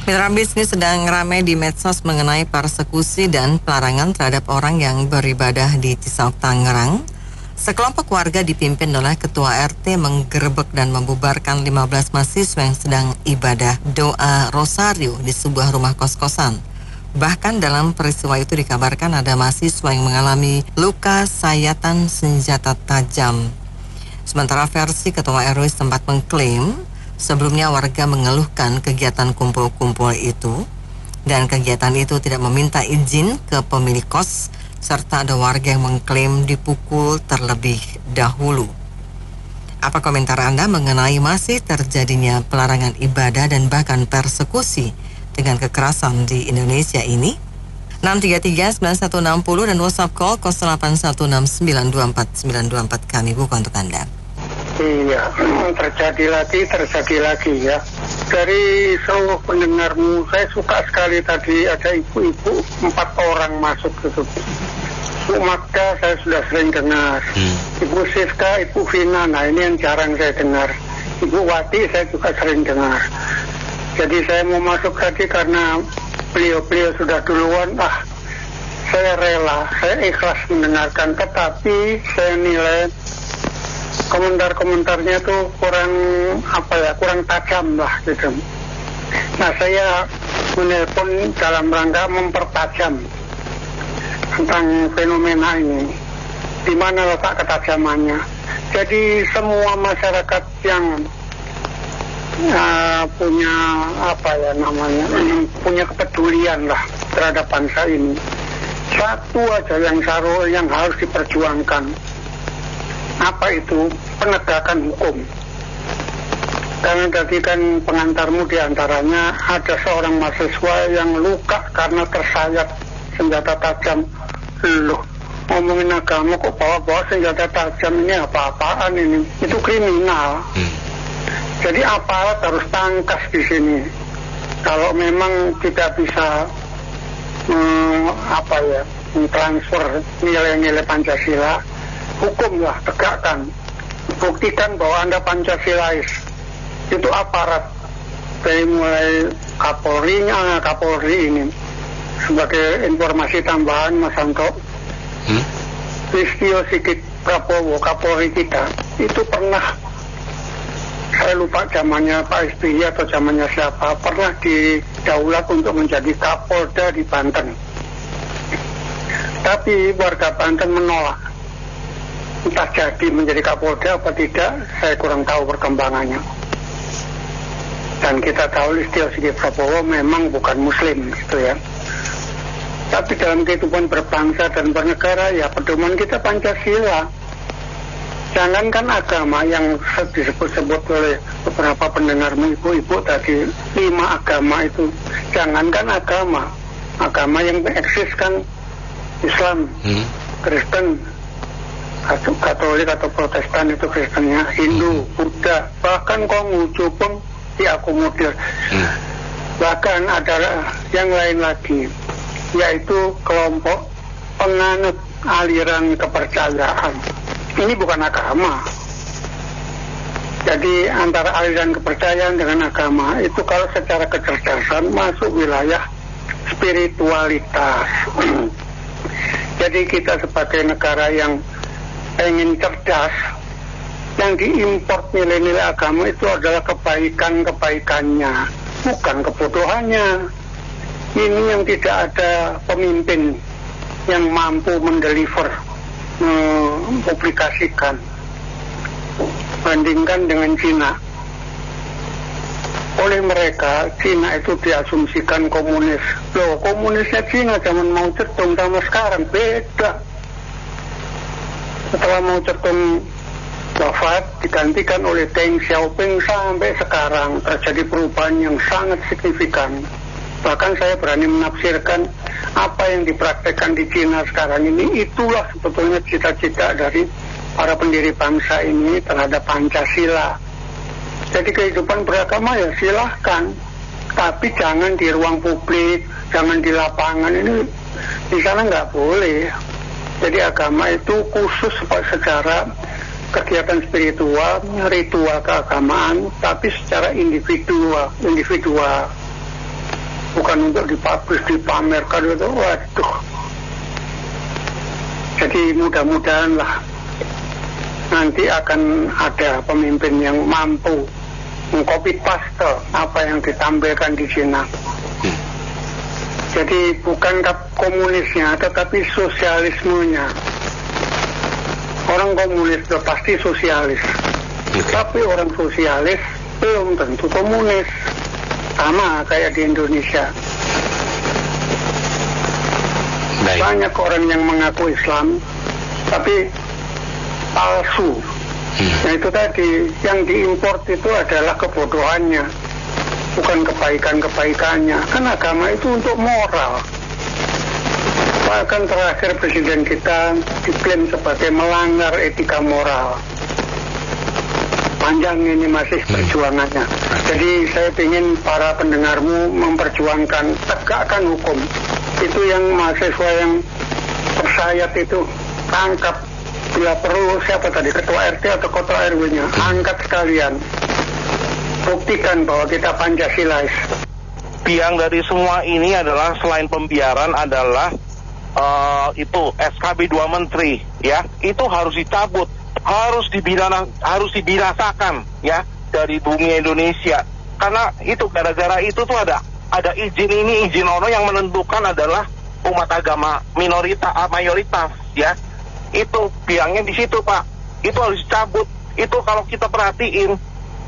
Mitra bisnis sedang ramai di medsos mengenai persekusi dan pelarangan terhadap orang yang beribadah di Cisauk, Tangerang. Sekelompok warga dipimpin oleh Ketua RT menggerebek dan membubarkan 15 mahasiswa yang sedang ibadah doa rosario di sebuah rumah kos-kosan. Bahkan dalam peristiwa itu dikabarkan ada mahasiswa yang mengalami luka sayatan senjata tajam. Sementara versi Ketua RW sempat mengklaim sebelumnya warga mengeluhkan kegiatan kumpul-kumpul itu dan kegiatan itu tidak meminta izin ke pemilik kos serta ada warga yang mengklaim dipukul terlebih dahulu. Apa komentar Anda mengenai masih terjadinya pelarangan ibadah dan bahkan persekusi dengan kekerasan di Indonesia ini? 633-9160 dan WhatsApp call 0816924924 kami buka untuk Anda. Iya, terjadi lagi ya. Dari seluruh pendengarmu, saya suka sekali tadi ada ibu-ibu 4 orang masuk gitu. Bu Magda saya sudah sering dengar. Ibu Siska, Ibu Vina, nah ini yang jarang saya dengar. Ibu Wati saya juga sering dengar. Jadi saya mau masuk tadi karena beliau sudah duluan. Saya rela, saya ikhlas mendengarkan, tetapi saya nilai komentar-komentarnya tuh kurang tajam lah gitu. Nah, saya menelpon dalam rangka mempertajam tentang fenomena ini. Di mana letak ketajamannya? Jadi semua masyarakat yang punya kepedulian lah terhadap bangsa ini. Satu aja yang harus diperjuangkan. Apa itu? Penegakan hukum. Karena tadi kan pengantarmu diantaranya ada seorang mahasiswa yang luka karena tersayat senjata tajam. Loh, ngomongin agama kok bawa-bawa senjata tajam, ini apa-apaan ini? Itu kriminal. Jadi aparat harus tangkas di sini. Kalau memang tidak bisa mentransfer nilai-nilai Pancasila, hukumlah, tegakkan, buktikan bahwa Anda Pancasilais. Itu aparat dari mulai Kapolri ini. Sebagai informasi tambahan Mas Santo, Listio Sigit Prabowo, Kapolri kita, itu pernah, saya lupa zamannya Pak SBY atau zamannya siapa, pernah didaulat untuk menjadi Kapolda di Banten. Tapi warga Banten menolak. Entah jadi menjadi Kapolda apa tidak, saya kurang tahu perkembangannya. Dan kita tahu Listio Sigit Prabowo memang bukan Muslim gitu ya. Tapi dalam kehidupan berbangsa dan bernegara ya pedoman kita Pancasila. Jangankan agama yang disebut-sebut oleh beberapa pendengarmu ibu-ibu tadi, 5 agama itu. Jangankan agama yang eksis kan Islam, Kristen, Katolik atau Protestan itu Kristennya, Hindu, Buddha, bahkan Konghucu pun diakomodir. Bahkan ada yang lain lagi, yaitu kelompok penganut aliran kepercayaan. Ini bukan agama. Jadi antara aliran kepercayaan dengan agama itu kalau secara kecerdasan masuk wilayah spiritualitas. Jadi kita sebagai negara yang ingin cerdas, yang diimport nilai-nilai agama itu adalah kebaikan-kebaikannya, bukan kebodohannya. Ini yang tidak ada pemimpin yang mampu mendeliver, mempublikasikan. Bandingkan dengan Cina. Oleh mereka, Cina itu diasumsikan komunis. Loh, komunisnya Cina zaman Mao Zedong sama sekarang beda. Setelah Mao Zedong wafat, digantikan oleh Deng Xiaoping, sampai sekarang terjadi perubahan yang sangat signifikan. Bahkan saya berani menafsirkan apa yang dipraktekkan di Cina sekarang ini, itulah sebetulnya cita-cita dari para pendiri bangsa ini terhadap Pancasila. Jadi kehidupan beragama ya silahkan, tapi jangan di ruang publik, jangan di lapangan, ini di sana nggak boleh. Jadi agama itu khusus secara kegiatan spiritual, ritual keagamaan, tapi secara individual. bukan untuk dipublish, dipamerkan itu. Waduh. Jadi mudah-mudahan lah nanti akan ada pemimpin yang mampu mengcopy paste apa yang ditampilkan di Cina. Jadi bukan komunisnya, tetapi sosialismenya. Orang komunis itu pasti sosialis, tapi orang sosialis belum tentu komunis. Sama kayak di Indonesia. Baik. Banyak orang yang mengaku Islam, tapi palsu. Nah itu tadi, yang diimport itu adalah kebodohannya, bukan kebaikan-kebaikannya. Kan agama itu untuk moral. Bahkan terakhir presiden kita diklaim sebagai melanggar etika moral. Panjang ini masih perjuangannya. Jadi saya ingin para pendengarmu memperjuangkan, tegakkan hukum. Itu yang mahasiswa yang tersayat itu, tangkap. Bila perlu, siapa tadi, ketua RT atau ketua RW-nya, angkat sekalian. Buktikan bahwa kita Pancasilais. Biang dari semua ini adalah selain pembiaran adalah itu SKB 2 Menteri, ya, itu harus dicabut, harus dibinasakan, ya, dari bumi Indonesia. Karena itu gara-gara itu tuh ada izin ini, izin ono yang menentukan adalah umat agama mayoritas, ya. Itu biangnya di situ, Pak. Itu harus dicabut. Itu kalau kita perhatiin,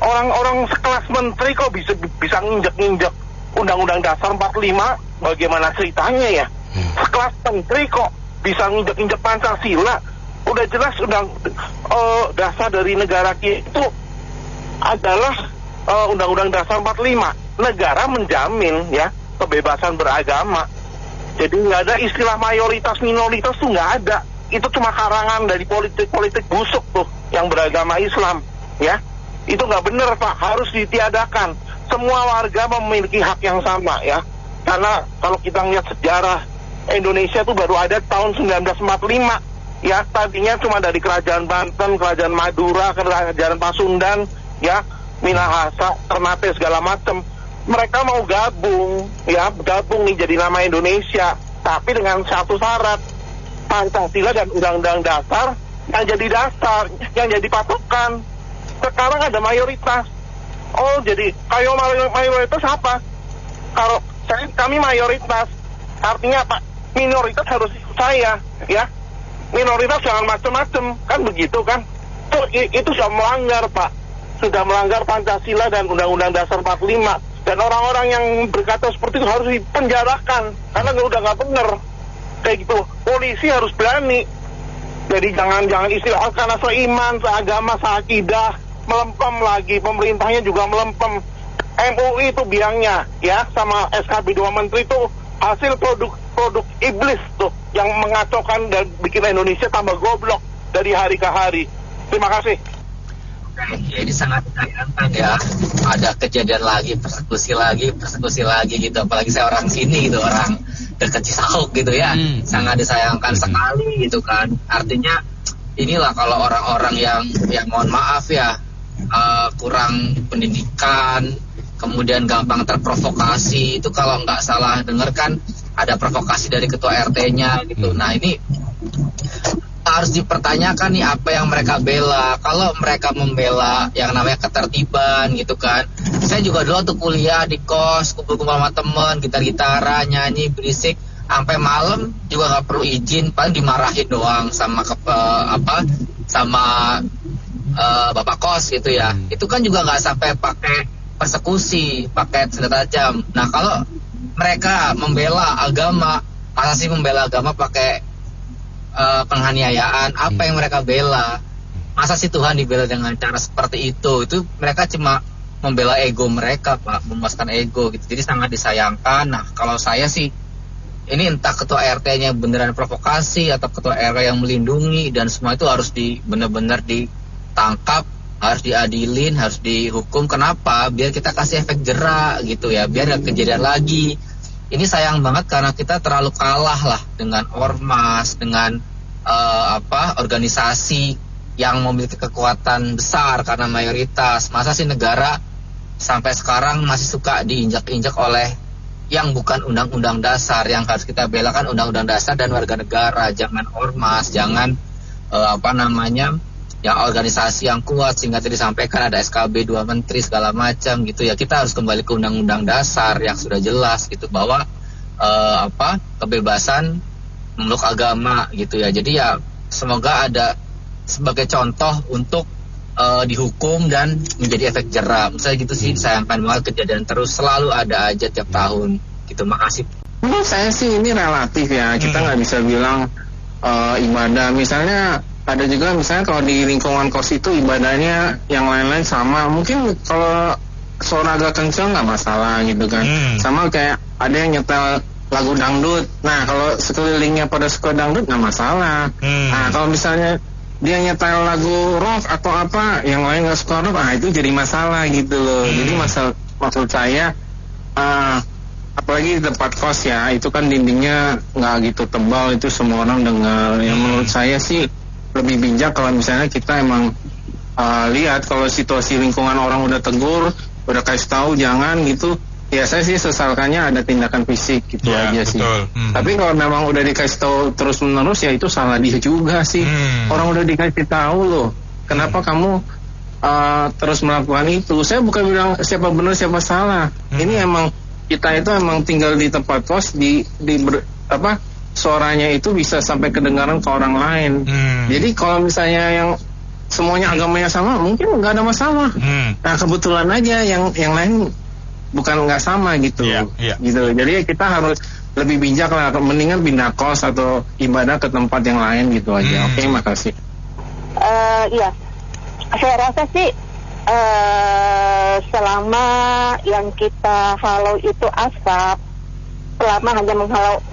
orang-orang sekelas menteri kok bisa nginjek-nginjek Undang-Undang Dasar 45, bagaimana ceritanya ya? Sekelas menteri kok bisa nginjek-nginjek Pancasila. Udah jelas dasar dari negara kita itu adalah Undang-Undang Dasar 45. Negara menjamin ya kebebasan beragama. Jadi nggak ada istilah mayoritas minoritas tuh nggak ada. Itu cuma karangan dari politik busuk tuh yang beragama Islam, ya. Itu nggak benar, Pak. Harus ditiadakan. Semua warga memiliki hak yang sama, ya. Karena kalau kita lihat sejarah Indonesia tuh baru ada tahun 1945, ya. Tadinya cuma dari Kerajaan Banten, Kerajaan Madura, Kerajaan Pasundan, ya, Minahasa, Ternate segala macam. Mereka mau gabung nih jadi nama Indonesia, tapi dengan satu syarat. Pancasila dan Undang-Undang Dasar yang jadi patokan. Sekarang ada mayoritas. Oh, jadi kayo mayoritas apa? Kalau kami mayoritas, artinya apa? Minoritas harus ikut saya, ya. Minoritas jangan macam-macam, kan begitu kan? Itu sudah melanggar, Pak. Sudah melanggar Pancasila dan Undang-Undang Dasar 45. Dan orang-orang yang berkata seperti itu harus dipenjarakan karena udah nggak benar. Kayak gitu, polisi harus berani. Jadi jangan istilah karena seiman, seagama, seakidah, melempem lagi, pemerintahnya juga melempem. MUI itu biangnya, ya, sama SKB 2 Menteri itu hasil produk iblis tuh yang mengacaukan dan bikin Indonesia tambah goblok dari hari ke hari. Terima kasih. Jadi sangat disayangkan ya, ada kejadian lagi, persekusi lagi gitu. Apalagi saya orang sini gitu, orang dekat Cisauk gitu ya. Sangat disayangkan sekali gitu kan. Artinya inilah kalau orang-orang yang mohon maaf ya, kurang pendidikan, kemudian gampang terprovokasi. Itu kalau nggak salah dengar kan ada provokasi dari ketua RT-nya gitu. Nah ini harus dipertanyakan nih apa yang mereka bela. Kalau mereka membela yang namanya ketertiban gitu kan. Saya juga dulu waktu kuliah di kos, kumpul-kumpul sama temen, gitar-gitaran, nyanyi, berisik sampai malam juga nggak perlu izin, paling dimarahin doang sama bapak kos gitu ya. Itu kan juga nggak sampai pakai persekusi, pakai senjata tajam. Nah kalau mereka membela agama, masa sih membela agama pakai penganiayaan? Apa yang mereka bela? Masa sih Tuhan dibela dengan cara seperti itu? Itu mereka cuma membela ego mereka, Pak, memuaskan ego gitu. Jadi sangat disayangkan. Nah kalau saya sih, ini entah ketua RT-nya beneran provokasi atau ketua RW yang melindungi, dan semua itu harus benar-benar ditangkap, harus diadilin, harus dihukum. Kenapa? Biar kita kasih efek jerak gitu ya, biar gak kejadian lagi. Ini sayang banget karena kita terlalu kalah lah dengan ormas, dengan organisasi yang memiliki kekuatan besar karena mayoritas. Masa sih negara sampai sekarang masih suka diinjak-injak oleh yang bukan undang-undang dasar. Yang harus kita bela kan undang-undang dasar dan warga negara, jangan ormas, jangan yang organisasi yang kuat, sehingga tadi disampaikan ada SKB 2 menteri segala macam gitu ya. Kita harus kembali ke undang-undang dasar yang sudah jelas gitu, bahwa kebebasan memeluk agama gitu ya. Jadi ya semoga ada sebagai contoh untuk dihukum dan menjadi efek jerah. Misalnya gitu sih, disayangkan banget kejadian terus selalu ada aja tiap tahun gitu. Makasih. Menurut saya sih ini relatif ya, kita nggak bisa bilang ibadah. Misalnya ada juga misalnya kalau di lingkungan kos itu ibadahnya yang lain-lain sama. Mungkin kalau suara agak kencang nggak masalah gitu kan. Sama kayak ada yang nyetel lagu dangdut. Nah kalau sekelilingnya pada suka dangdut nggak masalah. Nah kalau misalnya dia nyetel lagu rock atau apa, yang lain nggak suka rock, itu jadi masalah gitu loh. Jadi maksud saya, apalagi di tempat kos ya, itu kan dindingnya nggak gitu tebal, itu semua orang dengar. Yang menurut saya sih lebih bijak kalau misalnya kita emang lihat kalau situasi lingkungan orang udah tegur, udah kasih tahu jangan gitu. Ya saya sih sesalkannya ada tindakan fisik gitu aja sih. Tapi kalau memang udah dikasih tahu terus menerus, ya itu salah dia juga sih. Orang udah dikasih tahu loh, kenapa kamu terus melakukan itu? Saya bukan bilang siapa benar siapa salah. Ini emang kita itu emang tinggal di tempat kos, suaranya itu bisa sampai kedengaran ke orang lain. Jadi kalau misalnya yang semuanya agamanya sama, mungkin nggak ada masalah. Nah kebetulan aja yang lain bukan nggak sama gitu, gitu. Jadi kita harus lebih bijak lah, mendingan pindah kos atau ibadah ke tempat yang lain gitu aja. Oke, makasih. Iya, saya rasa sih selama yang kita halau itu asap, selama hanya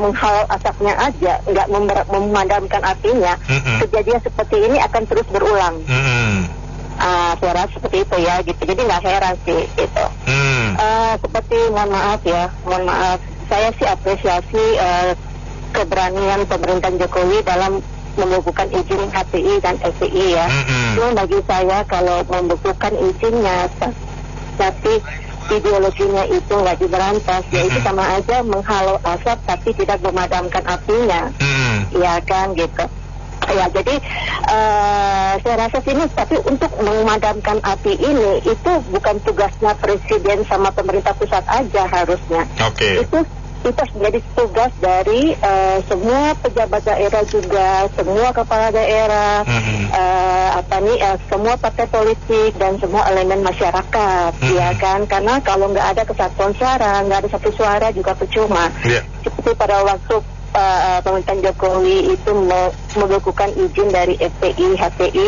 menghalau asapnya aja, nggak memadamkan apinya, kejadian seperti ini akan terus berulang. Saya rasa seperti itu ya gitu. Jadi nggak heran sih gitu. Seperti mohon maaf, saya sih apresiasi keberanian pemerintahan Jokowi dalam membukukan izin HTI dan FPI ya. Cuma bagi saya kalau membukukan izinnya tapi ideologinya itu nggak diberantas, ya itu sama aja menghalau asap tapi tidak memadamkan apinya, ya kan gitu. Ya jadi saya rasa sini, tapi untuk memadamkan api ini itu bukan tugasnya presiden sama pemerintah pusat aja harusnya. Itu harus menjadi tugas dari semua pejabat daerah juga, semua kepala daerah, semua partai politik dan semua elemen masyarakat, ya kan? Karena kalau nggak ada kesatuan suara, nggak ada satu suara juga percuma. Seperti pada waktu pemerintahan Jokowi itu melakukan izin dari FPI, HTI,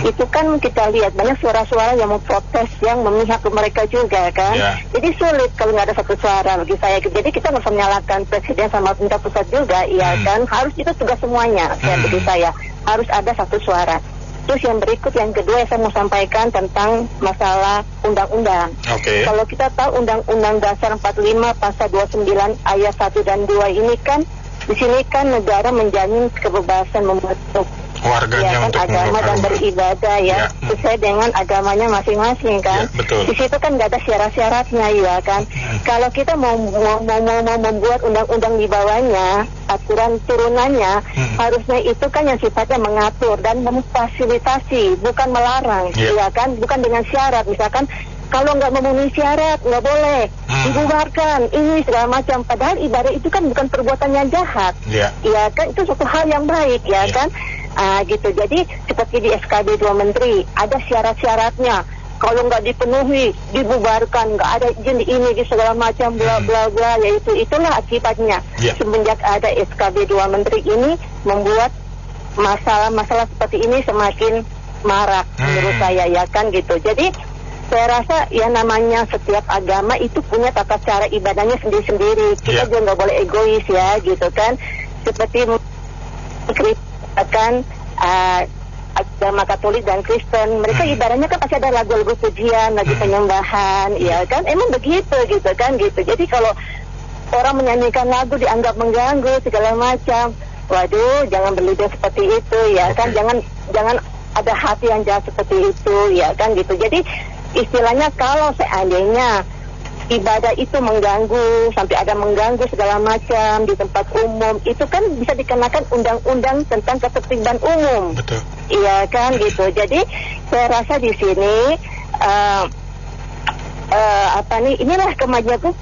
itu kan kita lihat banyak suara-suara yang memprotes, yang memihak ke mereka juga kan. Jadi sulit kalau nggak ada satu suara bagi saya. Jadi kita nggak usah menyalahkan presiden sama pemerintah pusat juga, iya kan. Harus itu tugas semuanya, bagi saya harus ada satu suara. Terus yang berikut, yang kedua saya mau sampaikan tentang masalah undang-undang. Kalau kita tahu Undang-Undang Dasar 45 pasal 29 ayat 1 dan 2 ini kan, di sini kan negara menjamin kebebasan membentuk warganya untuk agama dan beribadah sesuai dengan agamanya masing-masing kan. Di situ kan nggak ada syarat-syaratnya ya kan. Kalau kita mau membuat undang-undang di bawahnya, aturan turunannya, harusnya itu kan yang sifatnya mengatur dan memfasilitasi, bukan melarang, ya kan, bukan dengan syarat. Misalkan kalau nggak memenuhi syarat nggak boleh dibubarkan ini segala macam, padahal ibadah itu kan bukan perbuatan yang jahat, ya kan, itu suatu hal yang baik, ya kan, gitu. Jadi seperti di SKB 2 Menteri ada syarat-syaratnya, kalau nggak dipenuhi dibubarkan, nggak ada izin ini di segala macam bla bla bla, yaitu itulah akibatnya semenjak ada SKB 2 Menteri ini membuat masalah-masalah seperti ini semakin marak menurut saya, ya kan gitu. Jadi saya rasa ya namanya setiap agama itu punya tata cara ibadahnya sendiri-sendiri. Kita juga nggak boleh egois ya gitu kan. Seperti kan agama Katolik dan Kristen, mereka ibadahnya kan pasti ada lagu-lagu pujian, lagu penyembahan, ya kan. Emang begitu gitu kan gitu. Jadi kalau orang menyanyikan lagu dianggap mengganggu segala macam, waduh jangan berlidah seperti itu ya kan. Jangan ada hati yang jahat seperti itu ya kan gitu. Jadi istilahnya kalau seandainya ibadah itu mengganggu, sampai ada mengganggu segala macam di tempat umum, itu kan bisa dikenakan undang-undang tentang ketertiban umum. Betul. Iya kan gitu. Jadi saya rasa di sini inilah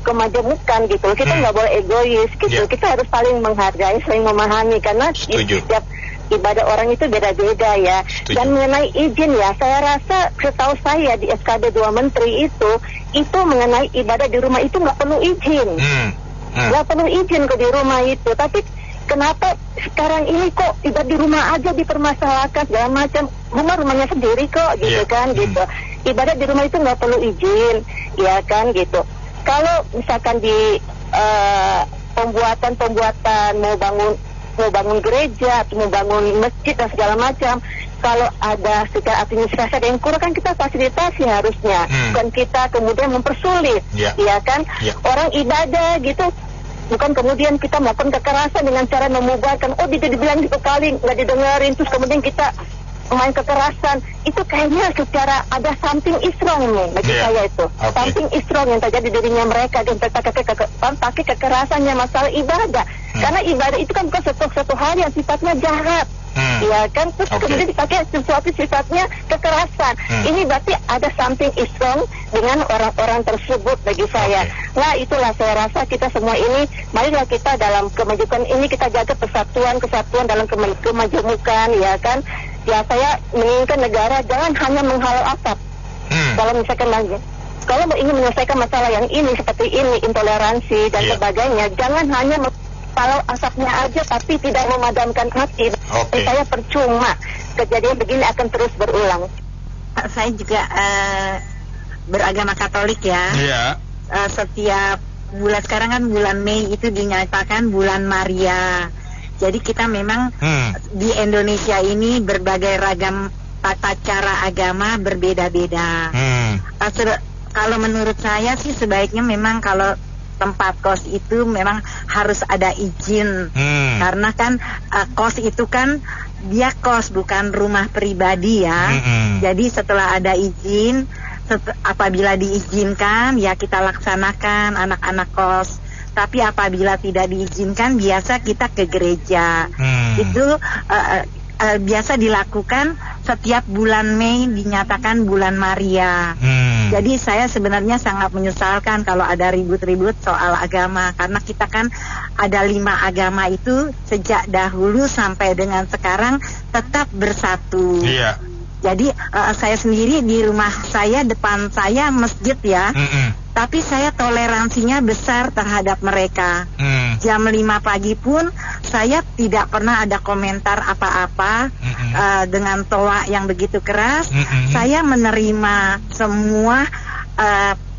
kemajemukan gitu. Kita nggak boleh egois gitu. Kita harus saling menghargai, saling memahami, karena setiap ibadah orang itu beda-beda ya. Dan mengenai izin ya, saya rasa setahu saya di SKB 2 Menteri itu mengenai ibadah di rumah itu nggak perlu izin. Nggak perlu izin di rumah itu. Tapi kenapa sekarang ini kok ibadah di rumah aja dipermasalahkan segala macam? Rumahnya sendiri kok gitu kan gitu. Ibadah di rumah itu nggak perlu izin, ya kan gitu. Kalau misalkan di pembuatan mau bangun gereja, atau mau bangun masjid dan segala macam, kalau ada secara administrasi ada yang kurang kan kita fasilitasi harusnya, bukan kita kemudian mempersulit, ya kan? Orang ibadah gitu, bukan kemudian kita melakukan kekerasan dengan cara memubarkan. Dibilang gitu kali nggak didengerin, terus kemudian kita main kekerasan. Itu kayaknya secara ada something is wrong nih bagi saya itu. Something is wrong yang terjadi di dirinya mereka, dan pakai kekerasannya masalah ibadah. Karena ibadah itu kan bukan suatu hal yang sifatnya jahat, ya kan? Terus kemudian dipakai sesuatu sifatnya kekerasan. Ini berarti ada something is wrong dengan orang-orang tersebut bagi saya. Nah, itulah saya rasa kita semua ini, marilah kita dalam kemajukan ini kita jaga kesatuan dalam kemajemukan, ya kan? Ya, saya menginginkan negara jangan hanya menghalau asap. Kalau misalkan kalau ingin menyelesaikan masalah yang ini seperti ini, intoleransi dan sebagainya, jangan hanya kalau asapnya aja tapi tidak memadamkan api. Saya percuma, kejadian begini akan terus berulang. Saya juga beragama Katolik ya. Setiap bulan, sekarang kan bulan Mei itu dinyatakan bulan Maria. Jadi kita memang di Indonesia ini berbagai ragam tata cara agama berbeda-beda. Kalau menurut saya sih sebaiknya memang kalau tempat kos itu memang harus ada izin, karena kan kos itu kan dia kos bukan rumah pribadi ya. Jadi setelah ada izin, apabila diizinkan ya kita laksanakan anak-anak kos. Tapi apabila tidak diizinkan, biasa kita ke gereja. Itu biasa dilakukan setiap bulan Mei dinyatakan bulan Maria. Jadi saya sebenarnya sangat menyesalkan kalau ada ribut-ribut soal agama, karena kita kan ada 5 agama itu sejak dahulu sampai dengan sekarang tetap bersatu. Jadi saya sendiri di rumah saya, depan saya masjid ya. Tapi saya toleransinya besar terhadap mereka. Jam 5 pagi pun saya tidak pernah ada komentar apa-apa dengan toa yang begitu keras. Saya menerima semua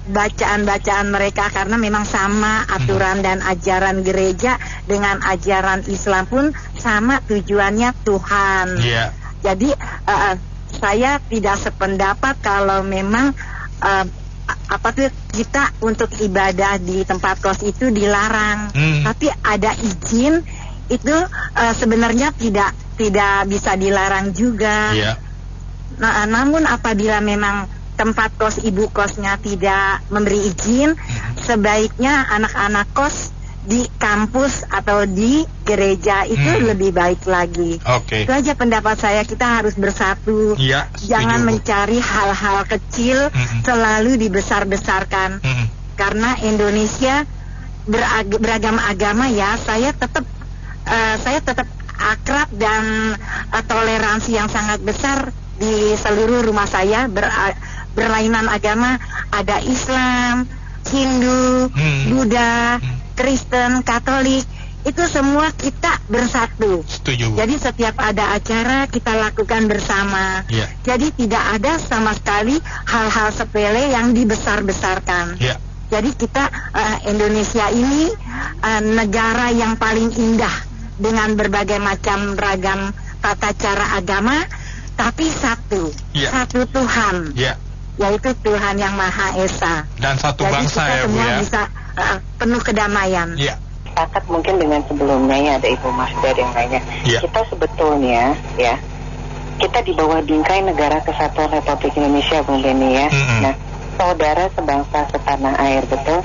bacaan-bacaan mereka karena memang sama aturan dan ajaran gereja dengan ajaran Islam pun sama, tujuannya Tuhan. Jadi saya tidak sependapat kalau memang kita untuk ibadah di tempat kos itu dilarang, tapi ada izin itu sebenarnya tidak bisa dilarang juga. Nah, namun apabila memang tempat kos ibu kosnya tidak memberi izin, sebaiknya anak-anak kos di kampus atau di gereja itu lebih baik lagi. Itu aja pendapat saya, kita harus bersatu. Jangan mencari hal-hal kecil selalu dibesar-besarkan. Karena Indonesia beragam agama ya, saya tetap akrab dan toleransi yang sangat besar di seluruh rumah saya. Berlainan agama, ada Islam, Hindu, Buddha, Kristen, Katolik, itu semua kita bersatu. Jadi setiap ada acara kita lakukan bersama. Jadi tidak ada sama sekali hal-hal sepele yang dibesar-besarkan. Jadi kita Indonesia ini negara yang paling indah dengan berbagai macam ragam tata cara agama, tapi satu Tuhan. Yaitu Tuhan yang Maha Esa. Dan satu bangsa ya Bu ya. Bisa penuh kedamaian. Sepakat mungkin dengan sebelumnya ya, ada Ibu Masda dan lainnya. Kita sebetulnya ya, kita di bawah bingkai Negara Kesatuan Republik Indonesia Bung Benny ya. Nah, saudara sebangsa setanah air, betul?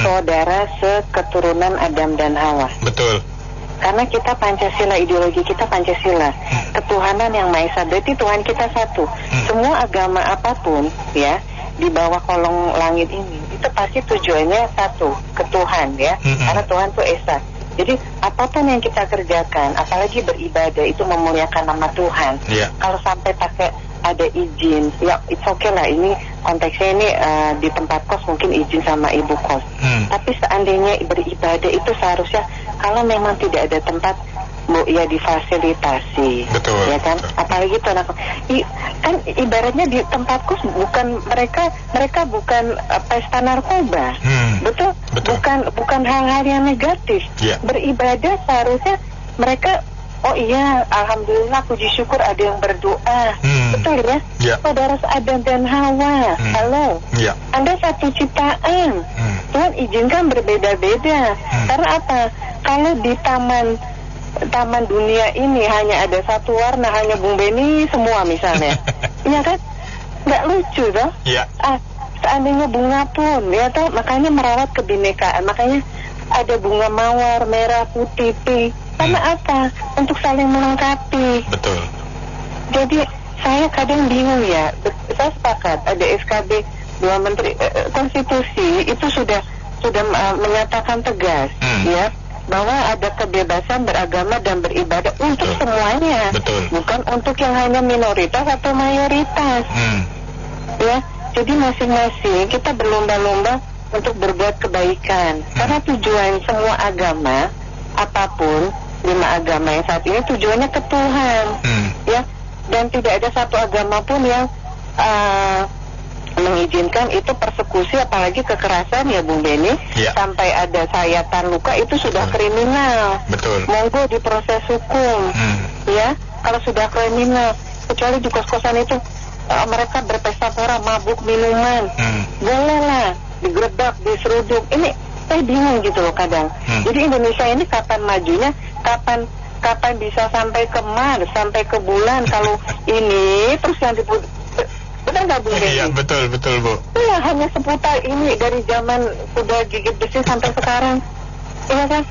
Saudara seketurunan Adam dan Hawa. Betul. Karena kita Pancasila, ideologi kita Pancasila, ketuhanan yang Maha Esa, berarti Tuhan kita satu. Semua agama apapun ya di bawah kolong langit ini itu pasti tujuannya satu, ke Tuhan ya. Karena Tuhan itu Esa. Jadi apapun yang kita kerjakan, apalagi beribadah, itu memuliakan nama Tuhan. Kalau sampai pakai ada izin, ya it's okay lah, ini konteksnya ini di tempat kos mungkin izin sama ibu kos. Tapi seandainya beribadah itu seharusnya kalau memang tidak ada tempat, Bu, ya difasilitasi. Betul. Ya kan? Betul. Apalagi itu anak kan ibaratnya di tempat kos bukan mereka bukan pesta narkoba. Betul? Bukan hal-hal yang negatif. Beribadah seharusnya mereka, oh iya, alhamdulillah, puji syukur ada yang berdoa. Betul ya? Saudara Adam dan Hawa. Halo. Anda satu ciptaan. Tuhan izinkan berbeda-beda. Karena apa? Kalau di taman dunia ini hanya ada satu warna, hanya Bung Beni semua misalnya. Iya kan? Nggak lucu toh? Seandainya bunga pun, ya toh, makanya merawat kebinekaan. Makanya ada bunga mawar, merah, putih, pink. Karena apa? Untuk saling melengkapi. Betul. Jadi saya kadang bingung ya. Saya sepakat ada SKB 2 Menteri Konstitusi itu sudah menyatakan tegas ya bahwa ada kebebasan beragama dan beribadah untuk semuanya. Betul. Bukan untuk yang hanya minoritas atau mayoritas. Ya, jadi masing-masing kita berlomba-lomba untuk berbuat kebaikan. Karena tujuan semua agama apapun, 5 agama yang saat ini tujuannya ke Tuhan. Ya, dan tidak ada satu agama pun yang mengizinkan itu persekusi, apalagi kekerasan ya Bung Beni. Sampai ada sayatan luka itu sudah kriminal. Betul. Monggo diproses hukum. Ya, kalau sudah kriminal, kecuali di kos-kosan itu mereka berpesta pora, mabuk minuman, boleh lah digerebek, diseruduk. Ini saya bingung gitu loh kadang. Jadi Indonesia ini kapan majunya, kapan bisa sampai ke Mars, sampai ke bulan. Kalau ini terus yang benar nggak Bu? Iya, betul Bu. Iya, hanya seputar ini dari zaman sudah gigit besi sampai sekarang. Iya kan?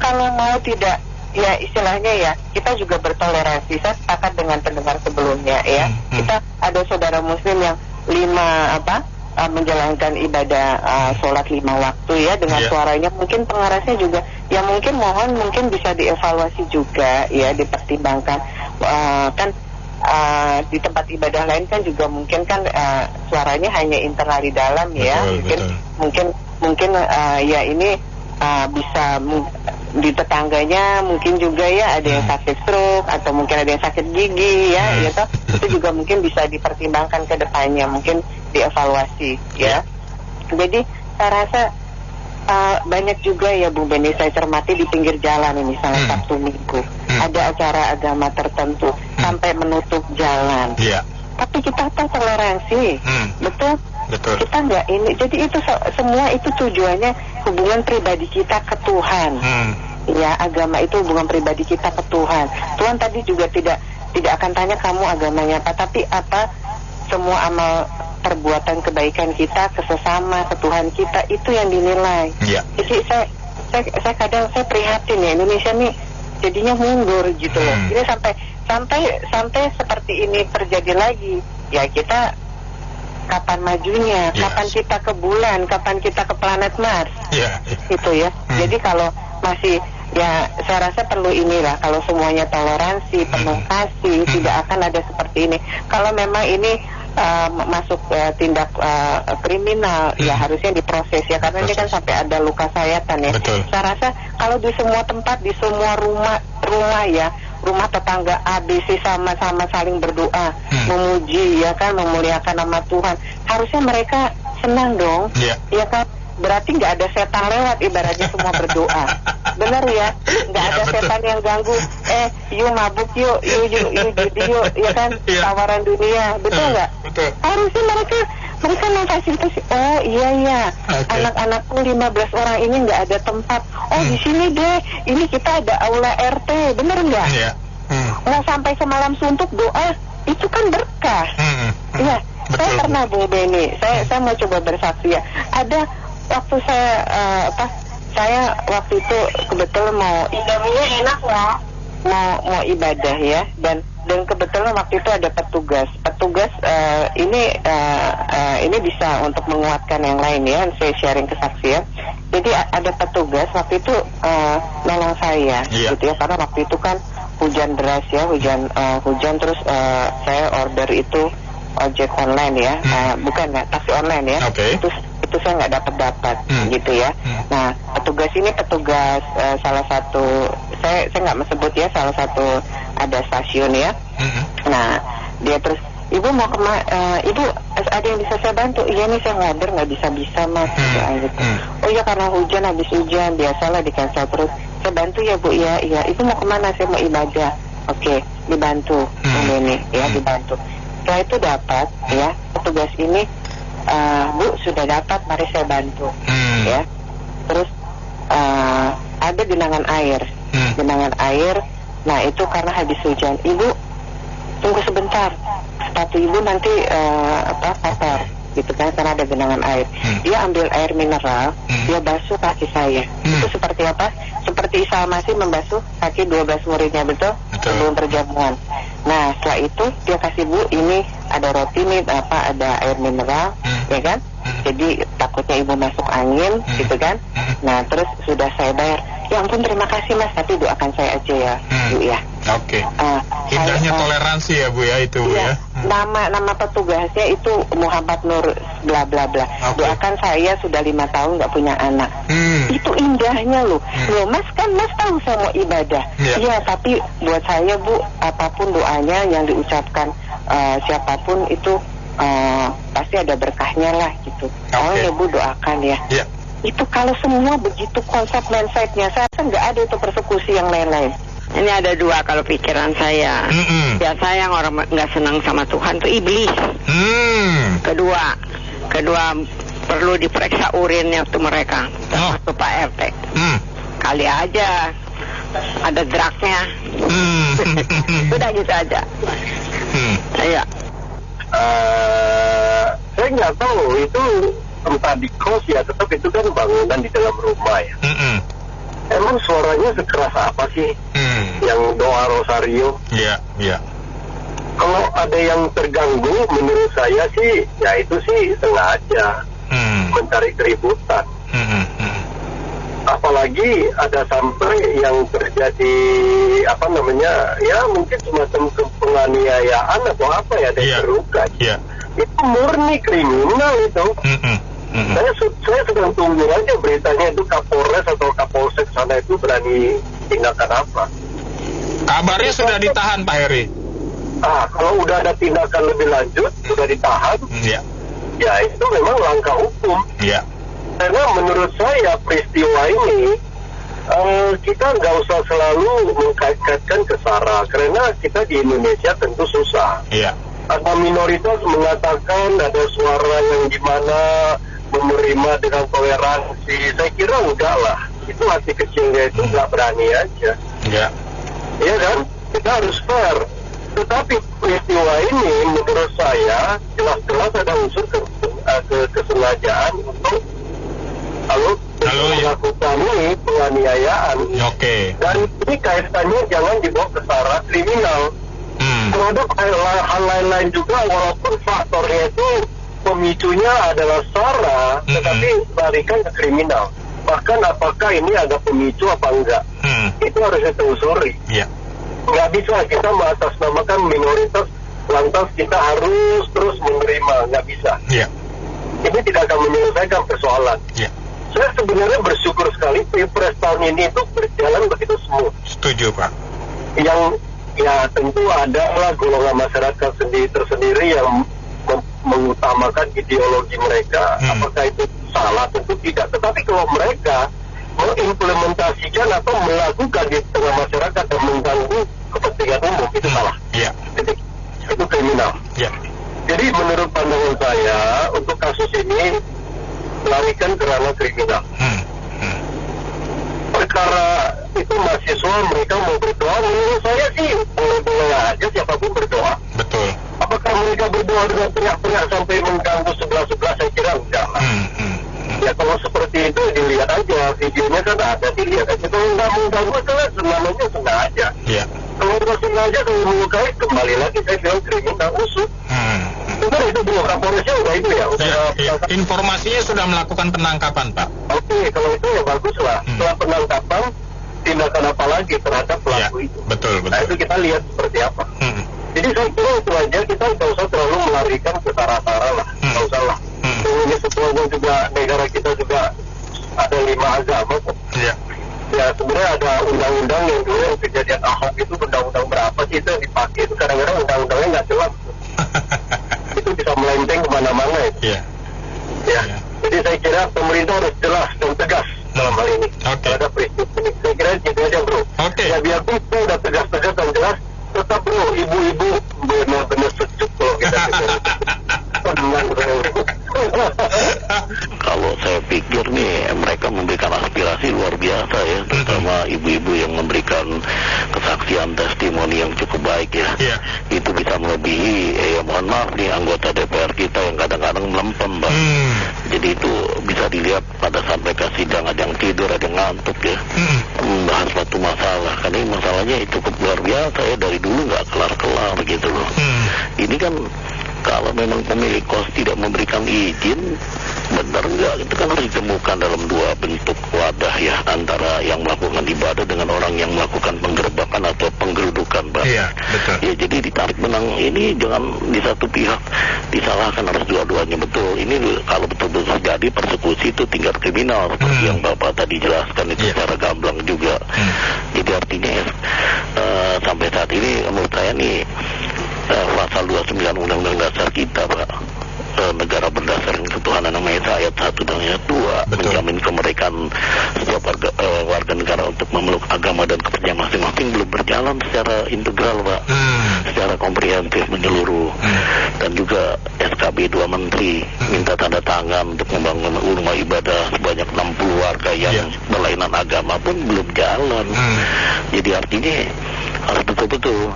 Kalau mau tidak, ya istilahnya ya, kita juga bertoleransi. Saya sepakat dengan pendengar sebelumnya ya. Kita ada saudara muslim yang menjalankan ibadah sholat 5 waktu ya dengan suaranya, mungkin pengarasnya juga ya mungkin bisa dievaluasi juga ya, dipertimbangkan. Kan di tempat ibadah lain kan juga mungkin kan suaranya hanya internal di dalam ya. Mungkin ya ini bisa di tetangganya mungkin juga ya ada yang sakit stroke atau mungkin ada yang sakit gigi ya, itu juga mungkin bisa dipertimbangkan ke depannya, mungkin dievaluasi ya. Jadi saya rasa banyak juga ya Bung Beni, saya cermati di pinggir jalan ini, misalnya Sabtu Minggu ada acara agama tertentu sampai menutup jalan. Tapi kita toleransi, betul? Kita nggak ini. Jadi itu semua itu tujuannya hubungan pribadi kita ke Tuhan. Ya, agama itu hubungan pribadi kita ke Tuhan. Tuhan tadi juga tidak akan tanya kamu agamanya apa, tapi apa semua amal perbuatan kebaikan kita ke sesama, ke Tuhan kita, itu yang dinilai. Jadi saya kadang saya prihatin ya, Indonesia nih jadinya mundur gitu loh. Ini sampai seperti ini terjadi lagi, ya kita kapan majunya, kapan kita ke bulan, kapan kita ke planet Mars, gitu ya. Jadi kalau masih, ya saya rasa perlu inilah, kalau semuanya toleransi, penuh kasih, tidak akan ada seperti ini. Kalau memang ini masuk tindak kriminal, ya harusnya diproses ya, karena ini kan sampai ada luka sayatan ya. Saya rasa kalau di semua tempat, di semua rumah ya, rumah tetangga ABC sama-sama saling berdoa, memuji ya kan, memuliakan nama Tuhan, harusnya mereka senang dong, ya kan? Berarti nggak ada setan lewat, ibaratnya semua berdoa. Benar ya, nggak ada setan yang ganggu. Yuk mabuk yuk judi yuk, ya kan, tawaran dunia, betul nggak? Harusnya mereka memfasilitasi. Oh iya, anak-anakku 15 orang ini nggak ada tempat. Oh di sini deh, ini kita ada aula RT, bener nggak? Nggak sampai semalam suntuk doa, itu kan berkah. Iya, Saya pernah Bu Beni, saya mau coba bersaksi ya. Ada waktu saya waktu itu kebetulan mau Indominya enak ya, mau ibadah ya, dan kebetulan waktu itu ada petugas ini bisa untuk menguatkan yang lain ya, saya sharing kesaksian. Jadi ada petugas waktu itu nolong saya gitu ya, karena waktu itu kan hujan deras ya, hujan terus saya order itu ojek online ya, bukan taksi online ya. Itu saya nggak dapat gitu ya. Nah petugas ini salah satu, saya nggak mau sebut ya, salah satu ada stasiun ya. Nah dia terus, ibu mau ibu ada yang bisa saya bantu? Iya nih saya ngorder nggak bisa mas gitu. Oh iya karena habis hujan biasalah di cancel terus. Saya bantu ya bu, iya ibu mau kemana? Saya mau ibadah. Oke, dibantu ini ya, dibantu. Setelah itu dapat ya, petugas ini Bu sudah dapat, mari saya bantu ya. Terus ada genangan air. Nah itu karena habis hujan. Ibu tunggu sebentar, sepatu ibu nanti kotor gitu kan, karena ada genangan air. Dia ambil air mineral, dia basuh kaki saya. Itu seperti apa? Seperti Isa Al-Masih membasuh kaki 12 muridnya, betul? Sebelum perjamuan. Nah setelah itu dia kasih, Bu ini ada roti nih, ada air mineral ya kan, jadi takutnya ibu masuk angin gitu kan. Nah terus sudah saya bayar, ya ampun terima kasih mas, tapi doakan saya aja ya Bu ya. Oke. Indahnya toleransi ya Bu ya, itu Bu ya. Nama petugasnya itu Muhammad Nur bla bla bla. Doakan saya sudah 5 tahun nggak punya anak. Itu indahnya loh. Loh mas kan mas tahu saya mau ibadah. Iya tapi buat saya Bu, apapun doanya yang diucapkan siapapun itu pasti ada berkahnya lah gitu. Ya Bu doakan ya. Itu kalau semua begitu konsep mindsetnya, saya rasa nggak ada itu persekusi yang lain-lain. Ini ada 2 kalau pikiran saya. Biasa yang orang nggak senang sama Tuhan tuh iblis. Kedua perlu diperiksa urinnya tuh mereka, termasuk Pak RT. Kali aja ada drugnya. Udah gitu aja. Iya. Saya nggak tahu itu entah di kos ya, tetap itu kan bangunan di dalam rumah ya. Emang suaranya sekeras apa sih yang doa rosario? Iya. Kalau ada yang terganggu, menurut saya sih ya itu sih sengaja mencari keributan. Apalagi ada sampai yang terjadi ya mungkin semacam penganiayaan atau apa ya, ada yang terluka. Itu murni kriminal itu. Saya sedang tunggu aja beritanya itu Kapolres atau Kapolsek sana itu berani tindakan apa. Kabarnya sudah ditahan Pak Heri. Kalau udah ada tindakan lebih lanjut, sudah ditahan, ya itu memang langkah hukum. Karena menurut saya peristiwa ini kita nggak usah selalu mengkaitkan ke SARA, karena kita di Indonesia tentu susah. Ada minoritas mengatakan ada suara yang gimana menerima dengan toleransi. Saya kira enggak lah, itu hati kecilnya itu nggak berani aja. Iya kan, kita harus fair. Tetapi peristiwa ini menurut saya jelas-jelas ada unsur kesengajaan untuk melakukan ini penganiayaan. Dan ini kaitannya jangan dibawa ke SARA kriminal. Kalau ada hal lain-lain juga, walaupun faktornya itu pemicunya adalah SARA, tetapi balikan ke kriminal. Bahkan apakah ini ada pemicu apa enggak, itu harus ditelusuri. Nggak bisa kita mengatasnamakan minoritas lantas kita harus terus menerima, nggak bisa. Ini tidak akan menyelesaikan persoalan. Saya sebenarnya bersyukur sekali Pilpres tahun ini itu berjalan begitu smooth. Setuju Pak. Yang ya tentu ada lah golongan masyarakat tersendiri yang mengutamakan ideologi mereka. Apakah itu salah? Tentu tidak. Tetapi kalau mereka mengimplementasikan atau melakukan di tengah masyarakat dan mengganggu kepentingan umum, itu salah. Itu kriminal. Jadi menurut pandangan saya untuk kasus ini larikan ke ranah kriminal. Perkara itu mahasiswa mereka mau berdoa, menurut saya sih boleh-boleh aja siapapun berdoa. Betul. apakah mereka berdoa dengan teriak-teriak sampai mengganggu sebelah-sebelah? Saya kira enggak lah. Ya kalau seperti itu dilihat aja, videonya kan ada, dilihat aja. Kalau nggak mengganggu kan namanya sengaja. Kalau nggak sengaja, kalau melukai, kembali lagi saya bilang kriminal usut. Benar itu dulu, Kapolresnya udah itu ya. Informasinya sudah melakukan penangkapan, Pak. Oke, kalau itu ya bagus lah. Setelah penangkapan, tindakan apa lagi terhadap pelaku itu. Betul. Nah itu kita lihat seperti apa. Jadi saya kira itu aja, kita nggak usah terlalu melarikan ke sara-sara lah. Nggak usah lah. Ini sebetulnya juga negara kita juga ada 5 agama kok. Ya sebenarnya ada undang-undang yang dulu yang kejadian Ahok itu, undang-undang berapa sih itu yang dipakai, itu kadang-kadang undang-undangnya nggak jelas. Itu bisa melenceng kemana-mana itu. Jadi saya kira pemerintah harus jelas dan tegas dalam hal ini terhadap peristiwa ini. Saya kira itu aja bro. Ya biarpun kita udah tegas-tegas dan jelas, tetap bro, ibu-ibu benar-benar sejuk kalau kita Kalau saya pikir nih mereka memberikan aspirasi luar biasa ya, terutama ibu-ibu yang memberikan kesaksian testimoni yang cukup baik ya. Itu bisa melebihi ya mohon maaf nih anggota DPR kita yang kadang-kadang melempem Bang. Jadi itu bisa dilihat pada sampai ke sidang ada yang tidur, ada yang ngantuk ya, membahas suatu masalah. Karena ini masalahnya cukup luar biasa ya, dari dulu nggak kelar-kelar gitu loh. Ini kan kalau memang pemilik kos tidak memberikan izin, benar nggak? Itu kan harus ditemukan dalam 2 bentuk wadah ya, antara yang melakukan ibadah dengan orang yang melakukan penggerbakan atau penggerudukan, Pak. Iya, betul. Ya jadi ditarik benang ini jangan di satu pihak disalahkan, harus dua-duanya betul. Ini kalau betul-betul terjadi persekusi itu tingkat kriminal seperti yang Bapak tadi jelaskan itu secara gamblang juga. Jadi artinya sampai saat ini menurut saya nih pasal 29 Undang-Undang Dasar kita, Pak, negara berdasarkan ketuhanan yang Maha Esa ayat 1 dan ayat 2 menjamin kemerdekaan setiap warga negara untuk memeluk agama dan kepercayaan masing-masing belum berjalan secara integral, Pak, secara komprehensif menyeluruh. Dan juga SKB 2 Menteri minta tanda tangan untuk membangun rumah ibadah sebanyak 60 warga yang berlainan agama pun belum jalan. Jadi artinya harus betul-betul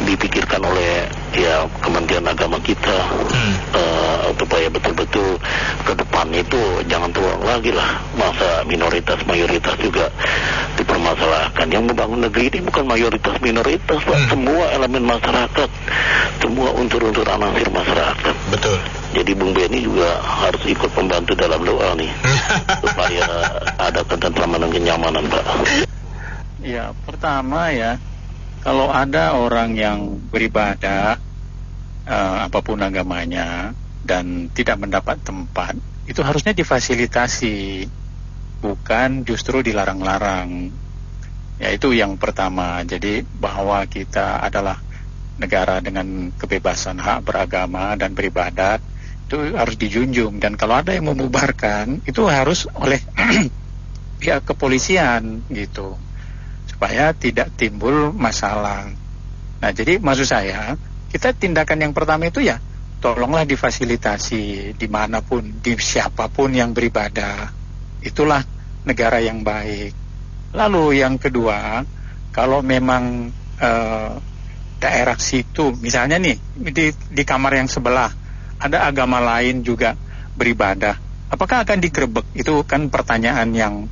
dipikirkan oleh ya Kementerian Agama kita supaya betul-betul ke depan itu jangan terulang lagi lah masa minoritas mayoritas juga dipermasalahkan. Yang membangun negeri ini bukan mayoritas minoritas, Pak. Semua elemen masyarakat, semua unsur-unsur anasir masyarakat. Betul. Jadi Bung Benny juga harus ikut membantu dalam doa nih supaya ada ketentraman dan kenyamanan, Pak. Ya, pertama ya, kalau ada orang yang beribadah apapun agamanya dan tidak mendapat tempat, itu harusnya difasilitasi, bukan justru dilarang-larang. Ya itu yang pertama. Jadi bahwa kita adalah negara dengan kebebasan hak beragama dan beribadat itu harus dijunjung. Dan kalau ada yang membubarkan, itu harus oleh pihak kepolisian gitu, supaya tidak timbul masalah. Nah jadi maksud saya, kita tindakan yang pertama itu ya tolonglah difasilitasi dimanapun, di siapapun yang beribadah. Itulah negara yang baik. Lalu yang kedua, kalau memang daerah situ, misalnya nih di kamar yang sebelah ada agama lain juga beribadah, apakah akan digerebek? Itu kan pertanyaan yang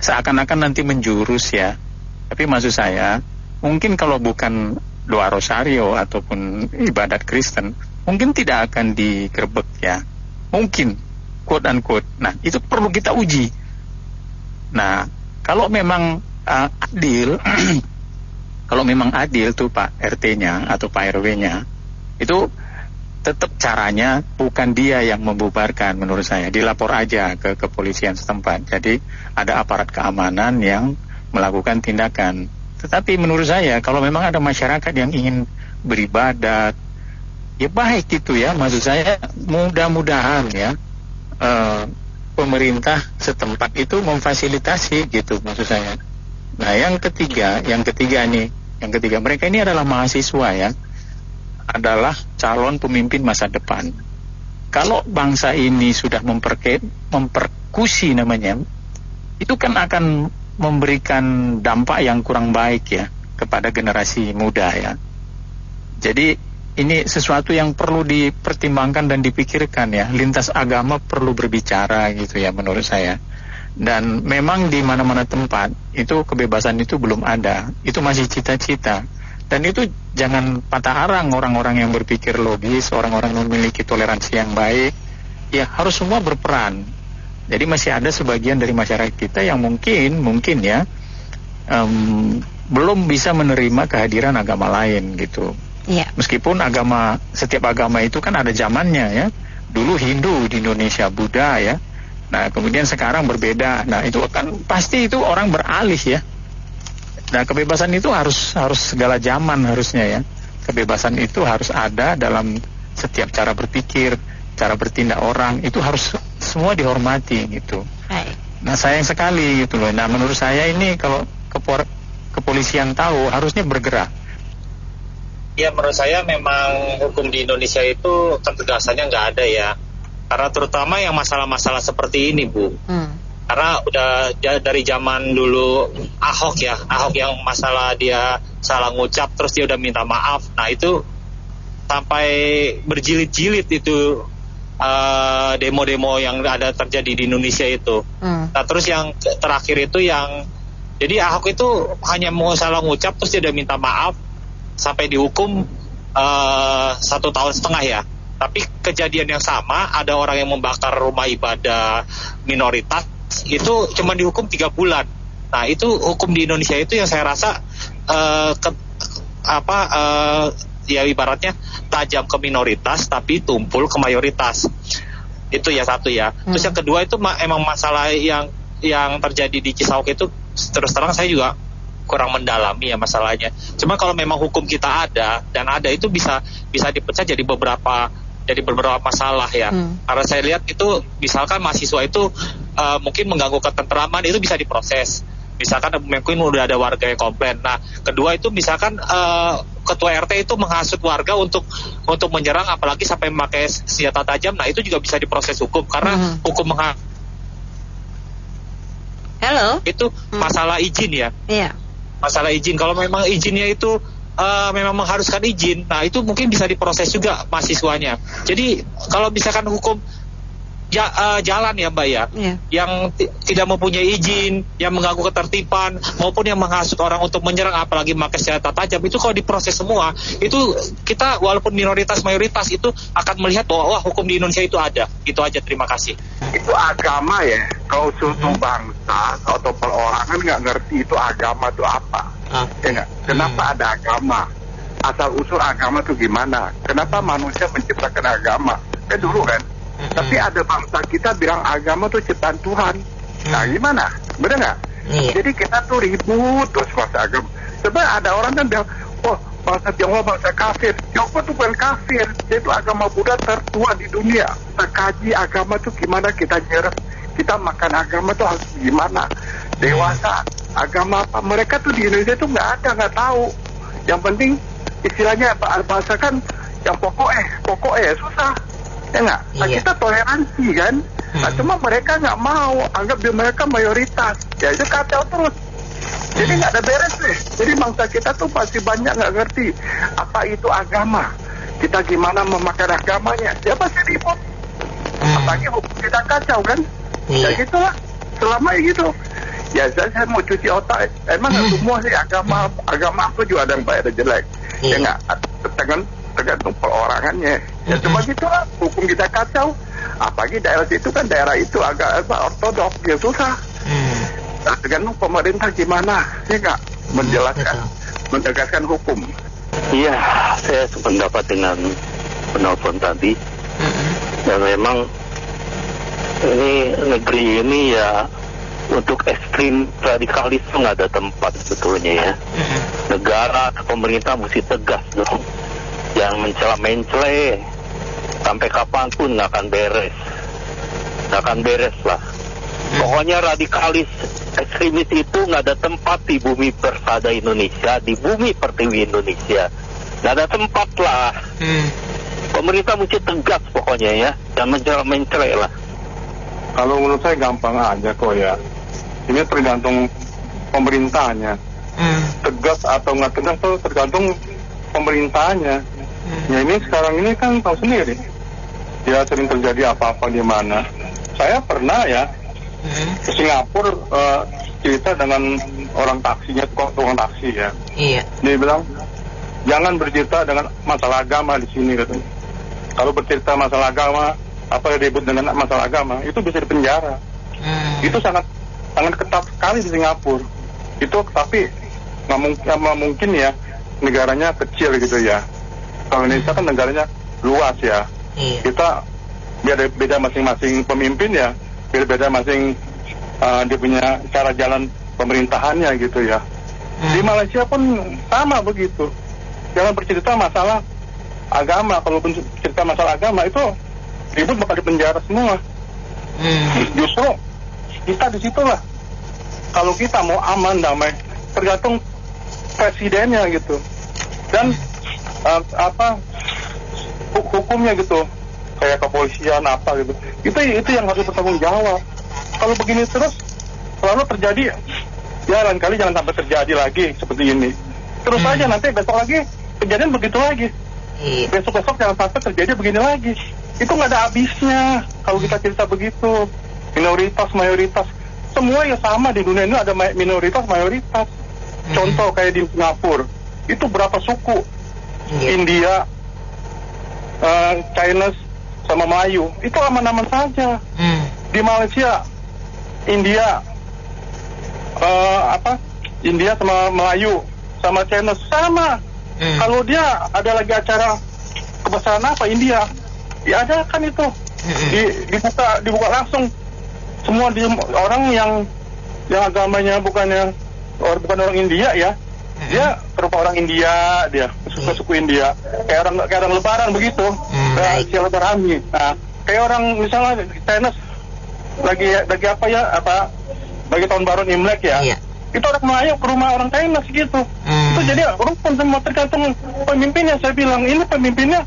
seakan-akan nanti menjurus ya. Tapi maksud saya, mungkin kalau bukan doa rosario ataupun ibadat Kristen, mungkin tidak akan digerebek ya. Mungkin, quote unquote. Nah, itu perlu kita uji. Nah, kalau memang adil, kalau memang adil tuh Pak RT-nya atau Pak RW-nya, itu tetap caranya bukan dia yang membubarkan menurut saya. Dilapor aja ke kepolisian setempat. Jadi ada aparat keamanan yang melakukan tindakan. Tetapi menurut saya kalau memang ada masyarakat yang ingin beribadat, ya baik gitu ya. Maksud saya mudah-mudahan ya pemerintah setempat itu memfasilitasi gitu maksud saya. Nah yang ketiga mereka ini adalah mahasiswa ya, adalah calon pemimpin masa depan. Kalau bangsa ini sudah memperkusi namanya, itu kan akan memberikan dampak yang kurang baik ya kepada generasi muda ya. Jadi ini sesuatu yang perlu dipertimbangkan dan dipikirkan ya. Lintas agama perlu berbicara gitu ya menurut saya. Dan memang di mana-mana tempat itu kebebasan itu belum ada. Itu masih cita-cita. Dan itu jangan patah arang orang-orang yang berpikir logis, orang-orang yang memiliki toleransi yang baik. Ya harus semua berperan. Jadi masih ada sebagian dari masyarakat kita yang mungkin ya belum bisa menerima kehadiran agama lain gitu. Iya. Meskipun setiap agama itu kan ada zamannya ya. Dulu Hindu di Indonesia, Buddha ya. Nah kemudian sekarang berbeda. Nah itu kan pasti itu orang beralih ya. Nah kebebasan itu harus segala zaman harusnya ya. Kebebasan itu harus ada dalam setiap cara berpikir, cara bertindak orang. Itu harus semua dihormati gitu. Baik. Nah sayang sekali gitu loh. Nah menurut saya ini kalau kepolisian tahu harusnya bergerak. Ya menurut saya memang hukum di Indonesia itu ketegasannya nggak ada ya. Karena terutama yang masalah-masalah seperti ini Bu. Karena udah dari zaman dulu Ahok yang masalah dia salah ngucap terus dia udah minta maaf. Nah itu sampai berjilid-jilid itu demo-demo yang ada terjadi di Indonesia itu. Nah terus yang terakhir itu jadi Ahok itu hanya mau salah ngucap terus dia udah minta maaf sampai dihukum 1,5 tahun ya. Tapi kejadian yang sama, ada orang yang membakar rumah ibadah minoritas itu cuma dihukum 3 bulan. Nah itu hukum di Indonesia itu yang saya rasa ya ibaratnya tajam ke minoritas tapi tumpul ke mayoritas. Itu ya satu ya. Terus yang kedua itu emang masalah yang terjadi di Cisauk itu terus terang saya juga kurang mendalami ya masalahnya. Cuma kalau memang hukum kita ada itu bisa dipecah jadi beberapa masalah ya. Karena saya lihat itu misalkan mahasiswa itu mungkin mengganggu ketentraman itu bisa diproses. Misalkan mungkin udah ada warga yang komplain. Nah, kedua itu misalkan ketua RT itu menghasut warga untuk menyerang apalagi sampai memakai senjata tajam. Nah, itu juga bisa diproses hukum karena hukum itu masalah izin ya. Iya. Masalah izin, kalau memang izinnya itu memang mengharuskan izin, nah itu mungkin bisa diproses juga mahasiswanya. Jadi kalau misalkan hukum jalan ya Mbak ya, yang tidak mempunyai izin, yang mengganggu ketertiban, maupun yang menghasut orang untuk menyerang apalagi memakai senjata tajam, itu kalau diproses semua, itu kita walaupun minoritas mayoritas itu akan melihat bahwa wah hukum di Indonesia itu ada. Itu aja, terima kasih. Itu agama ya, kalau suatu bangsa atau perorangan nggak ngerti itu agama itu apa. Ya, kenapa ada agama? Asal usul agama itu gimana? Kenapa manusia menciptakan agama? Dulu kan. Tapi ada bangsa kita bilang agama itu ciptaan Tuhan. Nah gimana? Bener nggak? Jadi kita tuh ribut terus masa agama. Sebenarnya ada orang kan bilang, oh bangsa Tionghoa bangsa kafir. Tionghoa itu bukan kafir. Dia itu agama Buddha tertua di dunia. Kita kaji agama itu gimana, kita nyerap, kita makan agama itu harus gimana. Dewasa agama apa? Mereka tuh di Indonesia tuh nggak tahu. Yang penting istilahnya bahasa kan yang pokoknya susah. Ya nggak? Nah kita toleransi kan. Nah cuma mereka nggak mau, anggap mereka mayoritas. Ya itu kacau terus. Jadi nggak ada beres deh. Jadi bangsa kita tuh pasti banyak nggak ngerti apa itu agama. Kita gimana memakai agamanya. Ya pasti ribut. Apalagi hukum kita kacau kan. Ya gitulah. Selama gitu. Ya saya mau cuci otak. Emang semua sih agama apa juga ada yang baik ada jelek. Ya nggak. Tergantung perorangannya. Ya cuma gitulah, hukum kita kacau. Apalagi daerah itu kan daerah itu agak ortodoks, ya susah. Nah, tergantung pemerintah gimana, ya nggak menegakkan hukum. Iya, saya sependapat dengan penelpon tadi. Dan memang ini negeri ini ya untuk ekstrim radikalisme nggak ada tempat sebetulnya ya. Negara atau pemerintah mesti tegas dong. Yang mencela-mencela sampai kapanpun nggak akan beres lah. Pokoknya radikalis ekstremis itu nggak ada tempat di bumi persada Indonesia, di bumi pertiwi Indonesia, nggak ada tempat lah. Pemerintah mesti tegas pokoknya ya, dan mencela-mencela lah. Kalau menurut saya gampang aja kok ya. Ini tergantung pemerintahnya. Tegas atau nggak tegas itu tergantung pemerintahnya. Ya ini sekarang ini kan tahu sendiri, ya sering terjadi apa-apa di mana. Saya pernah ya ke Singapura cerita dengan orang taksinya, tukang taksi ya. Iya. Dia bilang jangan bercerita dengan masalah agama di sini katanya. Kalau bercerita masalah agama, apa yang ribut dengan masalah agama, itu bisa dipenjara. Itu sangat ketat sekali di Singapura. Itu tapi nggak mungkin ya, negaranya kecil gitu ya. Kalau Indonesia kan negaranya luas ya. Kita beda masing-masing pemimpin ya, beda masing dia punya cara jalan pemerintahannya gitu ya. Di Malaysia pun sama begitu. Jangan bercerita masalah agama. Kalau bercerita masalah agama itu ribut bakal dipenjara semua. Justru kita di situlah. Kalau kita mau aman damai, tergantung presidennya gitu. Dan hukumnya gitu, kayak kepolisian apa gitu. Itu yang harus bertanggung jawab. Kalau begini terus selalu terjadi, ya lain kali jangan sampai terjadi lagi seperti ini. Terus aja nanti besok lagi kejadian begitu lagi. Besok jangan sampai terjadi begini lagi. Itu nggak ada habisnya kalau kita cerita begitu. Minoritas, mayoritas, semua ya sama di dunia ini ada minoritas, mayoritas. Contoh kayak di Singapura, itu berapa suku? India, Chinese, sama Melayu, itu aman-aman saja. Di Malaysia, India, India sama Melayu, sama Chinese sama. Kalau dia ada lagi acara kebesaran apa India, diadakan itu, dibuka langsung. Semua orang yang agamanya bukan orang India ya, dia berupa orang India, dia suku India, kayak orang Lebaran begitu, silaturahmi. Nah, kayak orang misalnya Chinese lagi apa ya, bagi tahun baru Imlek ya, itu orang Melayu ke rumah orang Chinese gitu. Itu jadi rukun semua, tergantung pemimpinnya. Saya bilang ini pemimpinnya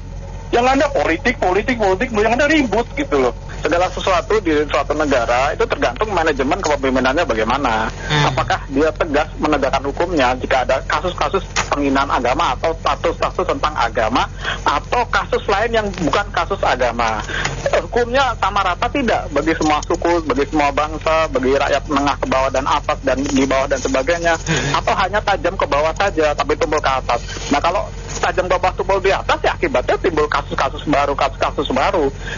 yang ada politik, yang ada ribut gitu loh. Segala sesuatu di suatu negara itu tergantung manajemen kepemimpinannya bagaimana. Apakah dia tegas menegakkan hukumnya jika ada kasus-kasus penghinaan agama atau status-status tentang agama atau kasus lain yang bukan kasus agama. Hukumnya sama rata tidak bagi semua suku, bagi semua bangsa, bagi rakyat menengah ke bawah dan atas dan di bawah dan sebagainya, atau hanya tajam ke bawah saja tapi tumpul ke atas. Nah kalau tajam ke bawah tumpul di atas ya akibatnya timbul kasus-kasus baru.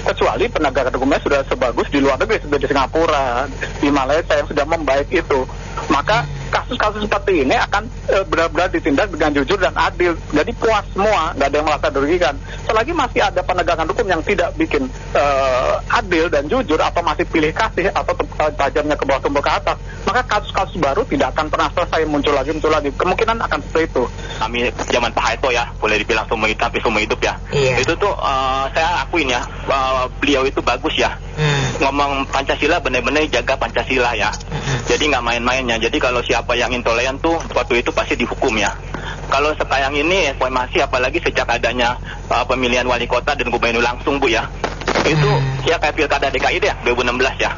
Kecuali penegakan hukumnya sudah sebagus di luar negeri, seperti di Singapura, di Malaysia yang sudah membaik itu, maka kasus-kasus seperti ini akan benar-benar ditindak dengan jujur dan adil. Jadi puas semua, nggak ada yang merasa dirugikan. Selagi masih ada penegakan hukum yang tidak bikin adil dan jujur, atau masih pilih kasih atau tajamnya ke bawah tumpul ke atas, maka kasus-kasus baru tidak akan pernah selesai, muncul lagi. Kemungkinan akan seperti itu. Kami zaman Pak Harto ya, boleh dibilang seumur hidup ya. Itu tuh saya akuin ya, beliau itu bagus ya. Ngomong Pancasila benar-benar jaga Pancasila ya. Jadi nggak main-mainnya. Jadi kalau siapa yang intoleran tuh waktu itu pasti dihukum ya. Kalau sekarang ini reformasi, apalagi sejak adanya pemilihan wali kota dan gubernur langsung Bu ya, itu ya kayak pilkada DKI deh 2016 ya,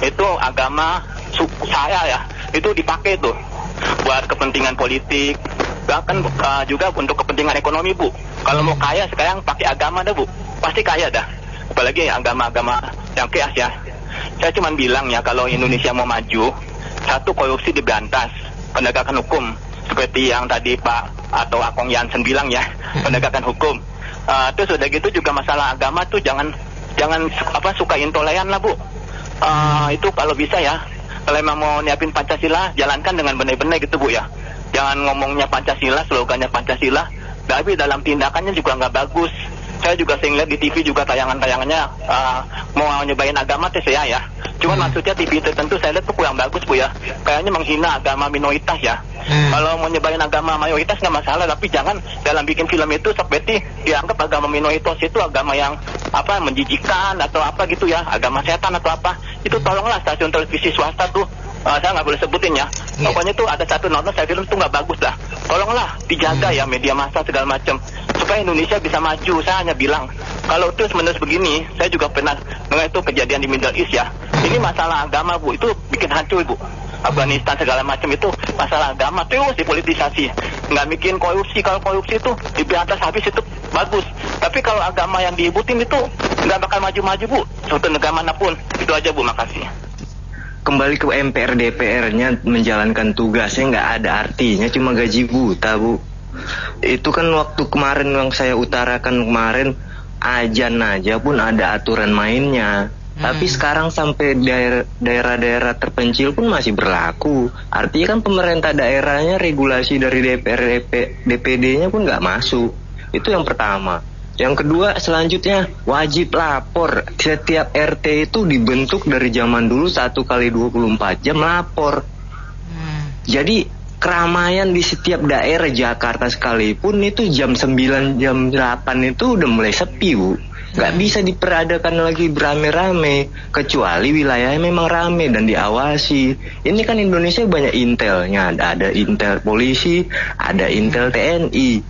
itu agama suku saya ya itu dipakai tuh buat kepentingan politik, bahkan juga untuk kepentingan ekonomi Bu. Kalau mau kaya sekarang pakai agama dah Bu, pasti kaya dah. Apalagi agama-agama yang kias ya. Saya cuma bilang ya, kalau Indonesia mau maju, satu, korupsi diberantas, penegakan hukum seperti yang tadi Pak atau Akong Jansen bilang ya, penegakan hukum. Terus udah gitu juga masalah agama tuh jangan suka intoleran lah Bu. Itu kalau bisa ya, kalau memang mau nyiapin Pancasila, jalankan dengan benar-benar gitu Bu ya. Jangan ngomongnya Pancasila, slogannya Pancasila, tapi dalam tindakannya juga nggak bagus. Saya juga sering lihat di TV juga tayangan-tayangannya mau nyobain agama tes ya. Cuman maksudnya TV tertentu saya lihat tuh kurang bagus Bu ya. Kayaknya menghina agama minoritas ya. Kalau mau nyobain agama mayoritas nggak masalah, tapi jangan dalam bikin film itu seperti dianggap agama minoritas itu agama yang menjijikan atau apa gitu ya, agama setan atau apa. Itu tolonglah stasiun televisi swasta tuh, saya nggak boleh sebutin ya. Pokoknya tuh ada satu nonton saya film tuh nggak bagus lah. Tolonglah dijaga ya media massa segala macam supaya Indonesia bisa maju. Saya hanya bilang kalau terus-menerus begini, saya juga pernah dengar itu kejadian di Middle East ya. Ini masalah agama Bu, itu bikin hancur Bu. Afghanistan segala macam itu masalah agama terus dipolitisasi, nggak bikin korupsi. Kalau korupsi itu diberantas habis itu bagus, tapi kalau agama yang diibutin itu nggak bakal maju-maju Bu, suatu negara manapun. Itu aja Bu, makasih. Kembali ke MPR DPR-nya menjalankan tugasnya nggak ada artinya, cuma gaji buta Bu. Itu kan waktu kemarin yang saya utarakan kemarin, azan aja pun ada aturan mainnya. Tapi sekarang sampai daerah-daerah terpencil pun masih berlaku. Artinya kan pemerintah daerahnya regulasi dari DPR DPD-nya pun nggak masuk. Itu yang pertama. Yang kedua, selanjutnya wajib lapor. Setiap RT itu dibentuk dari zaman dulu 1 kali 24 jam lapor. Jadi keramaian di setiap daerah Jakarta sekalipun itu jam 9, jam 8 itu udah mulai sepi Bu. Gak bisa diperadakan lagi berame-rame, kecuali wilayahnya memang rame dan diawasi. Ini kan Indonesia banyak intelnya, ada intel polisi, ada intel TNI,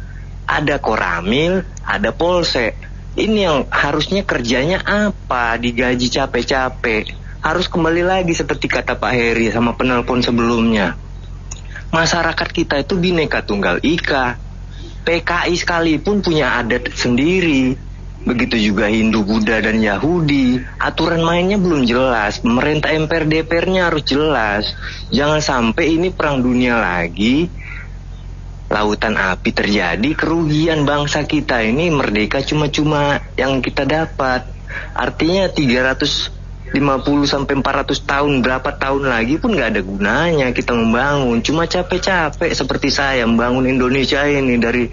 ada Koramil, ada Polsek. Ini yang harusnya kerjanya apa, digaji capek-capek. Harus kembali lagi seperti kata Pak Heri sama penelpon sebelumnya. Masyarakat kita itu Bhinneka Tunggal Ika. PKI sekalipun punya adat sendiri. Begitu juga Hindu, Buddha, dan Yahudi. Aturan mainnya belum jelas. Pemerintah MPR DPR-nya harus jelas. Jangan sampai ini perang dunia lagi, lautan api terjadi, kerugian bangsa kita ini merdeka cuma-cuma yang kita dapat. Artinya 350 sampai 400 tahun, berapa tahun lagi pun nggak ada gunanya kita membangun. Cuma capek-capek seperti saya membangun Indonesia ini dari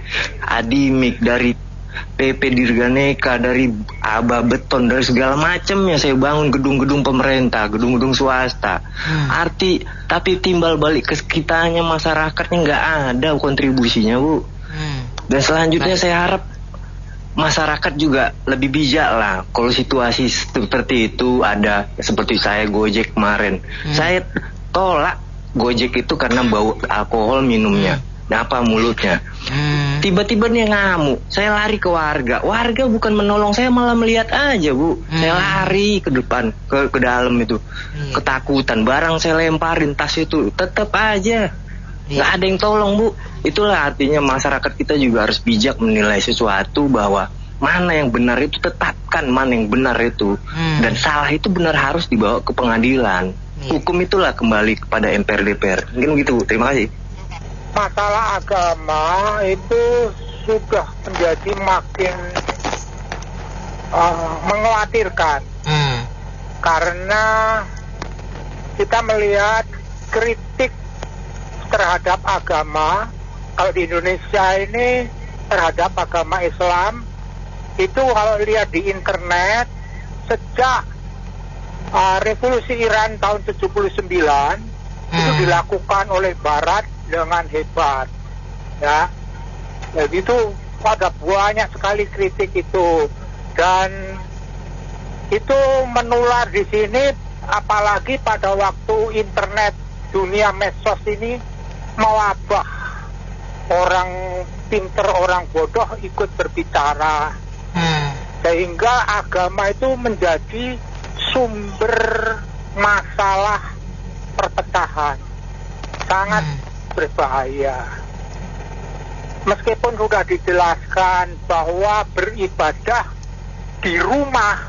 Adimik, dari PP Dirganeka, dari Aba Beton, dari segala macam ya saya bangun gedung-gedung pemerintah, gedung-gedung swasta. Tapi timbal balik ke sekitarnya masyarakatnya nggak ada kontribusinya Bu. Dan selanjutnya saya harap masyarakat juga lebih bijak lah. Kalau situasi seperti itu ada, seperti saya Gojek kemarin, saya tolak Gojek itu karena bau alkohol minumnya. Apa mulutnya? Tiba-tiba dia ngamuk. Saya lari ke warga. Warga bukan menolong saya, malah melihat aja Bu. Saya lari ke depan, ke dalam itu. Ketakutan. Barang saya lemparin, tas itu tetap aja nggak ada yang tolong Bu. Itulah artinya masyarakat kita juga harus bijak menilai sesuatu, bahwa mana yang benar itu tetapkan mana yang benar itu, dan salah itu benar harus dibawa ke pengadilan. Hukum itulah kembali kepada MPR DPR. Mungkin begitu Bu. Terima kasih. Masalah agama itu sudah menjadi makin mengkhawatirkan, karena kita melihat kritik terhadap agama, kalau di Indonesia ini terhadap agama Islam itu kalau lihat di internet sejak revolusi Iran tahun 79 itu dilakukan oleh Barat dengan hebat, ya. Jadi itu ada banyak sekali kritik itu, dan itu menular di sini, apalagi pada waktu internet, dunia medsos ini mewabah. Orang pinter, orang bodoh ikut berbicara, sehingga agama itu menjadi sumber masalah perpecahan, sangat berbahaya. Meskipun sudah dijelaskan bahwa beribadah di rumah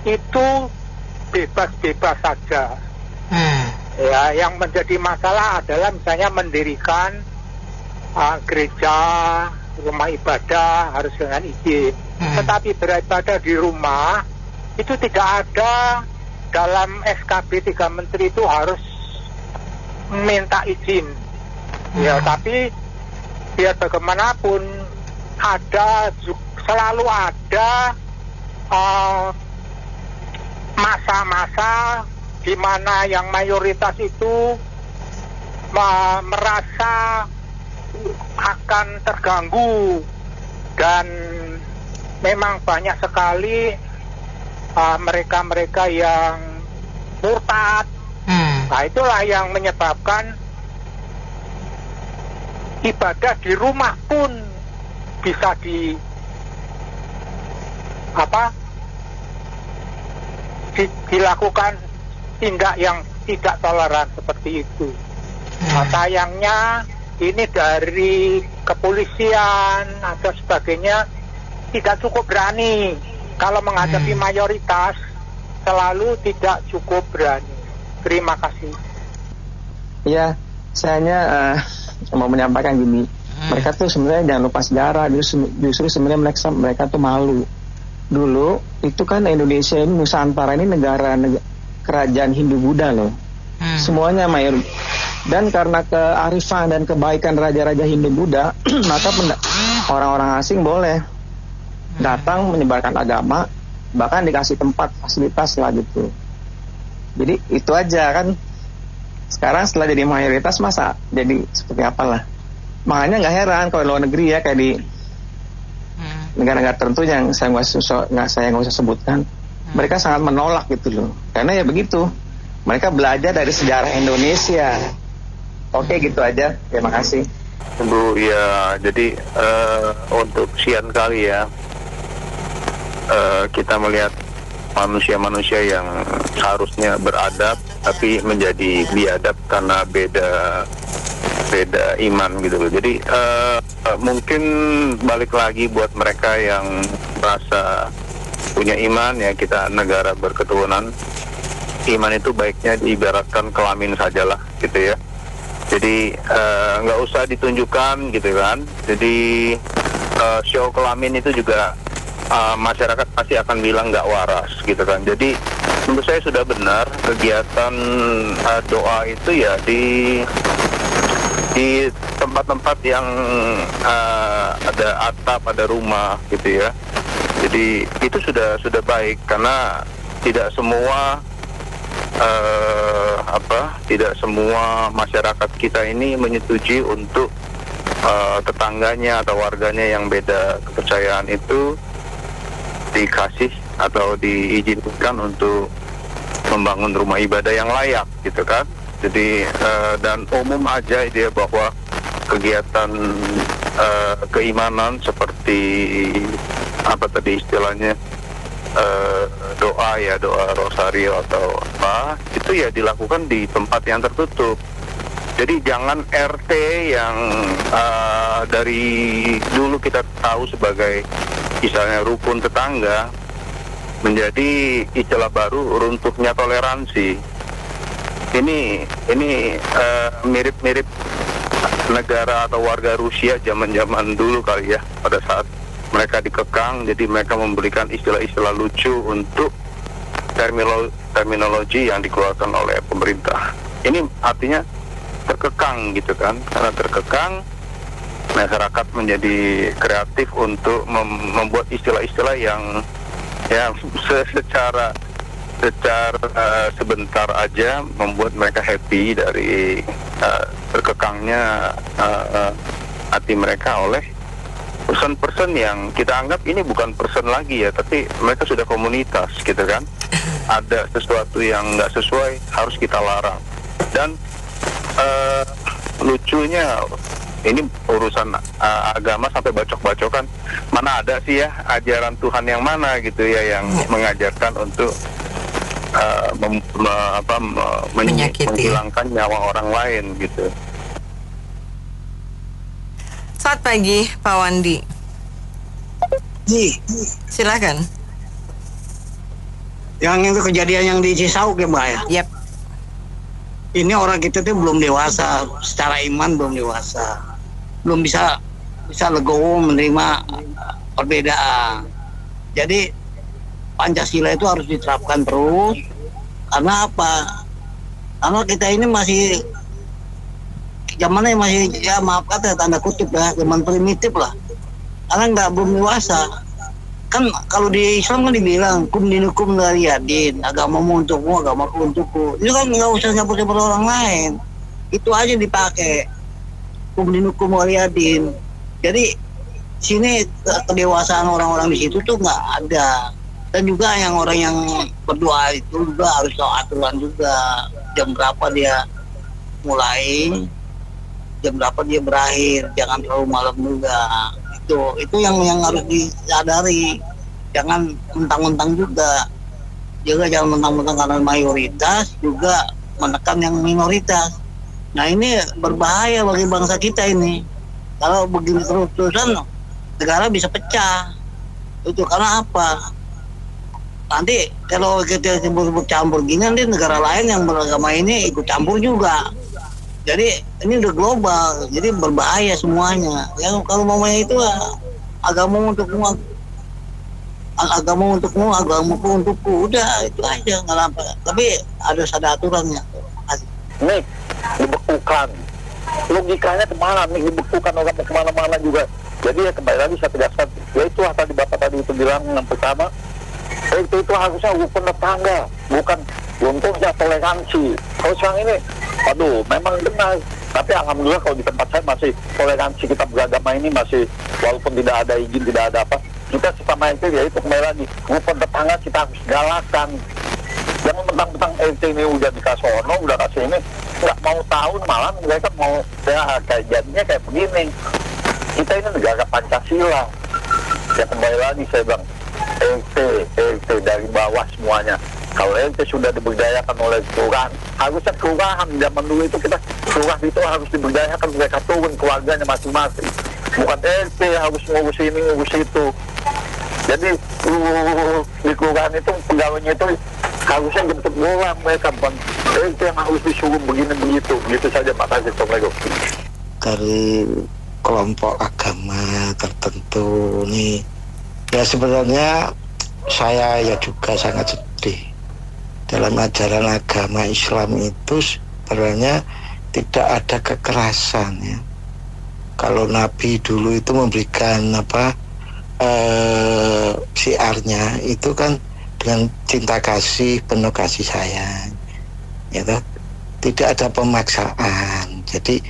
itu bebas-bebas saja. Ya, yang menjadi masalah adalah misalnya mendirikan gereja, rumah ibadah harus dengan izin. Tetapi beribadah di rumah itu tidak ada dalam SKB 3 Menteri itu harus minta izin. Ya, tapi biar bagaimanapun selalu ada masa-masa di mana yang mayoritas itu merasa akan terganggu, dan memang banyak sekali mereka-mereka yang murtad. Nah, itulah yang menyebabkan ibadah di rumah pun bisa dilakukan tindak yang tidak toleran seperti itu. Nah, sayangnya ini dari kepolisian atau sebagainya tidak cukup berani. Kalau menghadapi mayoritas selalu tidak cukup berani. Terima kasih. Ya, saya hanya mau menyampaikan gini. Mereka tuh sebenarnya jangan lupa sejarah. Justru sebenarnya mereka tuh malu. Dulu itu kan Indonesia ini, Nusantara ini negara kerajaan Hindu Buddha loh. Semuanya mayoritas. Dan karena kearifan dan kebaikan raja-raja Hindu Buddha, maka orang-orang asing boleh datang menyebarkan agama, bahkan dikasih tempat fasilitas lah gitu. Jadi itu aja kan. Sekarang setelah jadi mayoritas masa jadi seperti apalah. Makanya nggak heran kalau luar negeri ya, kayak di negara-negara tertentu yang saya nggak usah sebutkan, mereka sangat menolak gitu loh. Karena ya begitu, mereka belajar dari sejarah Indonesia. Oke, gitu aja. Terima kasih. Bu, ya jadi untuk siang kali ya, kita melihat manusia-manusia yang seharusnya beradab tapi menjadi biadab karena beda iman gitu loh. Jadi mungkin balik lagi buat mereka yang merasa punya iman, ya kita negara berketurunan, iman itu baiknya diibaratkan kelamin sajalah gitu ya. Jadi nggak usah ditunjukkan gitu kan. Jadi show kelamin itu juga masyarakat pasti akan bilang nggak waras gitu kan. Jadi menurut saya sudah benar kegiatan doa itu ya di tempat-tempat yang ada atap, ada rumah gitu ya. Jadi itu sudah baik, karena tidak semua tidak semua masyarakat kita ini menyetujui untuk tetangganya atau warganya yang beda kepercayaan itu dikasih atau diizinkan untuk membangun rumah ibadah yang layak gitu kan. Jadi dan umum aja dia bahwa kegiatan keimanan seperti apa tadi istilahnya doa rosario atau apa itu ya dilakukan di tempat yang tertutup. Jadi jangan RT yang dari dulu kita tahu sebagai misalnya rukun tetangga menjadi istilah baru runtuhnya toleransi. Ini mirip-mirip negara atau warga Rusia zaman-zaman dulu kali ya, pada saat mereka dikekang, jadi mereka memberikan istilah-istilah lucu untuk terminologi yang dikeluarkan oleh pemerintah. Ini artinya terkekang gitu kan, karena terkekang masyarakat menjadi kreatif untuk membuat istilah-istilah yang ya secara sebentar aja membuat mereka happy dari terkekangnya hati mereka oleh person-person yang kita anggap ini bukan person lagi ya, tapi mereka sudah komunitas gitu kan. Ada sesuatu yang nggak sesuai harus kita larang. Dan lucunya ini urusan agama sampai bacok-bacokan, mana ada sih ya ajaran Tuhan yang mana gitu ya yang mengajarkan untuk menghilangkan nyawa orang lain gitu. Selamat pagi Pak Wandi. Silakan. Yang itu kejadian yang di Cisauk ya Mbak ya? Yep. Ini orang kita tuh belum dewasa, secara iman belum dewasa, belum bisa legowo menerima perbedaan. Jadi Pancasila itu harus diterapkan terus. Karena apa? Karena kita ini masih zamannya masih ya maaf kata tanda kutip ya, zaman primitif lah. Karena belum dewasa. Kan kalau di Islam kan dibilang kum dinukum dari yadin, agamamu untukmu, agamaku untukku. Itu kan nggak usah nyebut-nyebut orang lain. Itu aja dipakai. Kum dinukum dari yadin. Jadi sini kedewasaan orang-orang di situ tuh nggak ada. Dan juga yang orang yang berdoa itu juga harus tahu aturan juga, jam berapa dia mulai, jam berapa dia berakhir, jangan terlalu malam juga. Itu yang harus disadari. Jangan mentang-mentang juga jangan mentang-mentang karena mayoritas juga menekan yang minoritas. Nah ini berbahaya bagi bangsa kita ini. Kalau begini terus-terusan negara bisa pecah. Itu karena apa? Nanti kalau kita sebut campur gini, nanti negara lain yang beragama ini ikut campur juga. Jadi ini udah global, jadi berbahaya semuanya. Yang kalau mamanya itu agama untukmu, agamaku untukku, udah itu aja, nggak apa. Tapi ada aturannya. Nih dibekukan, logikanya kemana nih, dibekukan orang mau kemana-mana juga. Jadi ya kembali lagi saya tegaskan, ya itu tadi Bapak tadi itu bilang yang pertama, itu harusnya hukum tetangga, bukan untungnya toleransi. Kalau sekarang ini, aduh memang benar. Tapi alhamdulillah kalau di tempat saya masih toleransi kita beragama ini masih, walaupun tidak ada izin, tidak ada apa, kita sesama itu ya itu kembali lagi, hukum tetangga kita harus galakan. Jangan mentang-mentang RT ini udah dikasih ono, udah kasih ini, nggak mau tahu malah mereka mau ya kayak jadinya kayak begini. Kita ini negara Pancasila. Ya kembali lagi saya bilang, RT dari bawah semuanya. Kalau RT sudah diberdayakan oleh kelurahan, harusnya kelurahan zaman dulu itu kita kelurahan itu harus diberdayakan, mereka turun keluarganya masing-masing. Bukan RT harus ngurus ini ngurus itu. Jadi di kelurahan itu pegawainya itu harusnya jemput bola mereka, bukan RT yang harus disuruh begini begitu. Begitu saja, makasih. Assalamualaikum. Dari kelompok agama tertentu nih, ya sebenarnya saya ya juga sangat sedih. Dalam ajaran agama Islam itu sebenarnya tidak ada kekerasan ya. Kalau Nabi dulu itu memberikan syiarnya itu kan dengan cinta kasih, penuh kasih sayang, ya toh? Tidak ada pemaksaan. Jadi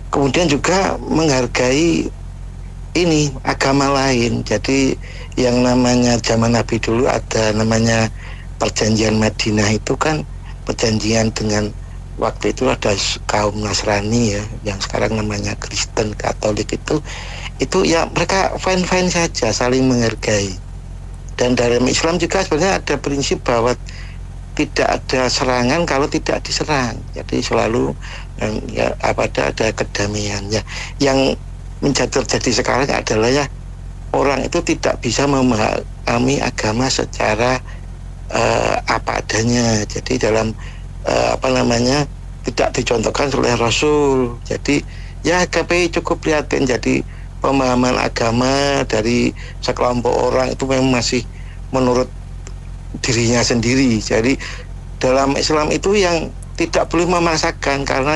kemudian juga menghargai ini agama lain. Jadi yang namanya zaman Nabi dulu ada namanya perjanjian Madinah, itu kan perjanjian dengan waktu itu ada kaum Nasrani ya, yang sekarang namanya Kristen Katolik itu ya mereka fine-fine saja, saling menghargai. Dan dalam Islam juga sebenarnya ada prinsip bahwa tidak ada serangan kalau tidak diserang. Jadi selalu ya ada kedamaian ya. Yang terjadi sekarang adalah ya orang itu tidak bisa memahami agama secara apa adanya. Jadi dalam tidak dicontohkan oleh Rasul. Jadi ya KPI cukup prihatin. Jadi pemahaman agama dari sekelompok orang itu memang masih menurut dirinya sendiri. Jadi dalam Islam itu yang tidak boleh memaksakan, karena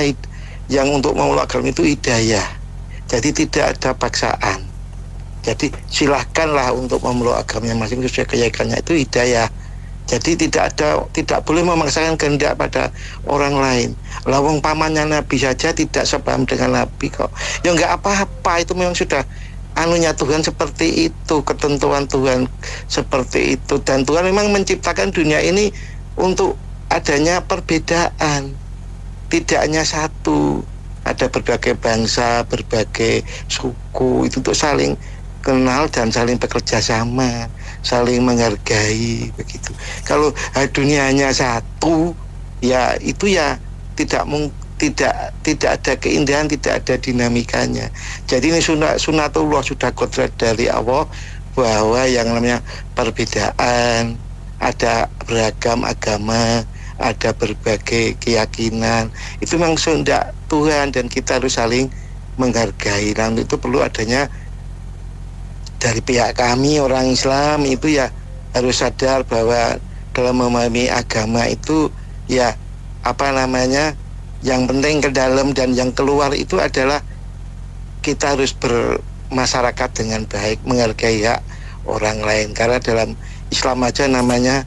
yang untuk memeluk agama itu hidayah. Jadi tidak ada paksaan. Jadi silahkanlah untuk memeluk agama masing-masing sesuai keyakinannya, itu hidayah. Jadi tidak boleh memaksakan kehendak pada orang lain. Lawang pamannya Nabi saja tidak sepaham dengan Nabi kok. Ya enggak apa-apa, itu memang sudah anunya Tuhan seperti itu, ketentuan Tuhan seperti itu. Dan Tuhan memang menciptakan dunia ini untuk adanya perbedaan, tidak hanya satu. Ada berbagai bangsa, berbagai suku, itu untuk saling kenal dan saling bekerja sama, saling menghargai begitu. Kalau dunia hanya satu, ya itu ya tidak ada keindahan, tidak ada dinamikanya. Jadi ini sunatullah, sudah kodrat dari Allah bahwa yang namanya perbedaan, ada beragam agama, ada berbagai keyakinan, itu memang kehendak Tuhan dan kita harus saling menghargai. Dan itu perlu adanya dari pihak kami orang Islam itu ya harus sadar bahwa dalam memahami agama itu ya yang penting ke dalam dan yang keluar itu adalah kita harus bermasyarakat dengan baik, menghargai hak orang lain. Karena dalam Islam aja namanya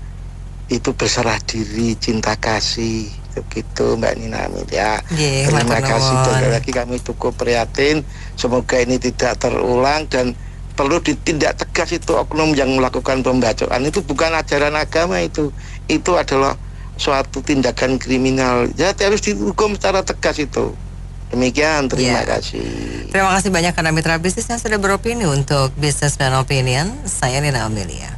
itu berserah diri, cinta kasih, begitu Mbak Nina Amelia. Terima kasih. Dan lagi kami cukup prihatin, semoga ini tidak terulang dan perlu ditindak tegas itu oknum yang melakukan pembacokan. Itu bukan ajaran agama, itu adalah suatu tindakan kriminal. Ya harus dihukum secara tegas itu. Demikian, terima kasih. Terima kasih banyak karena mitra bisnis yang sudah beropini untuk Businessman Opinion. Saya Nina Amelia.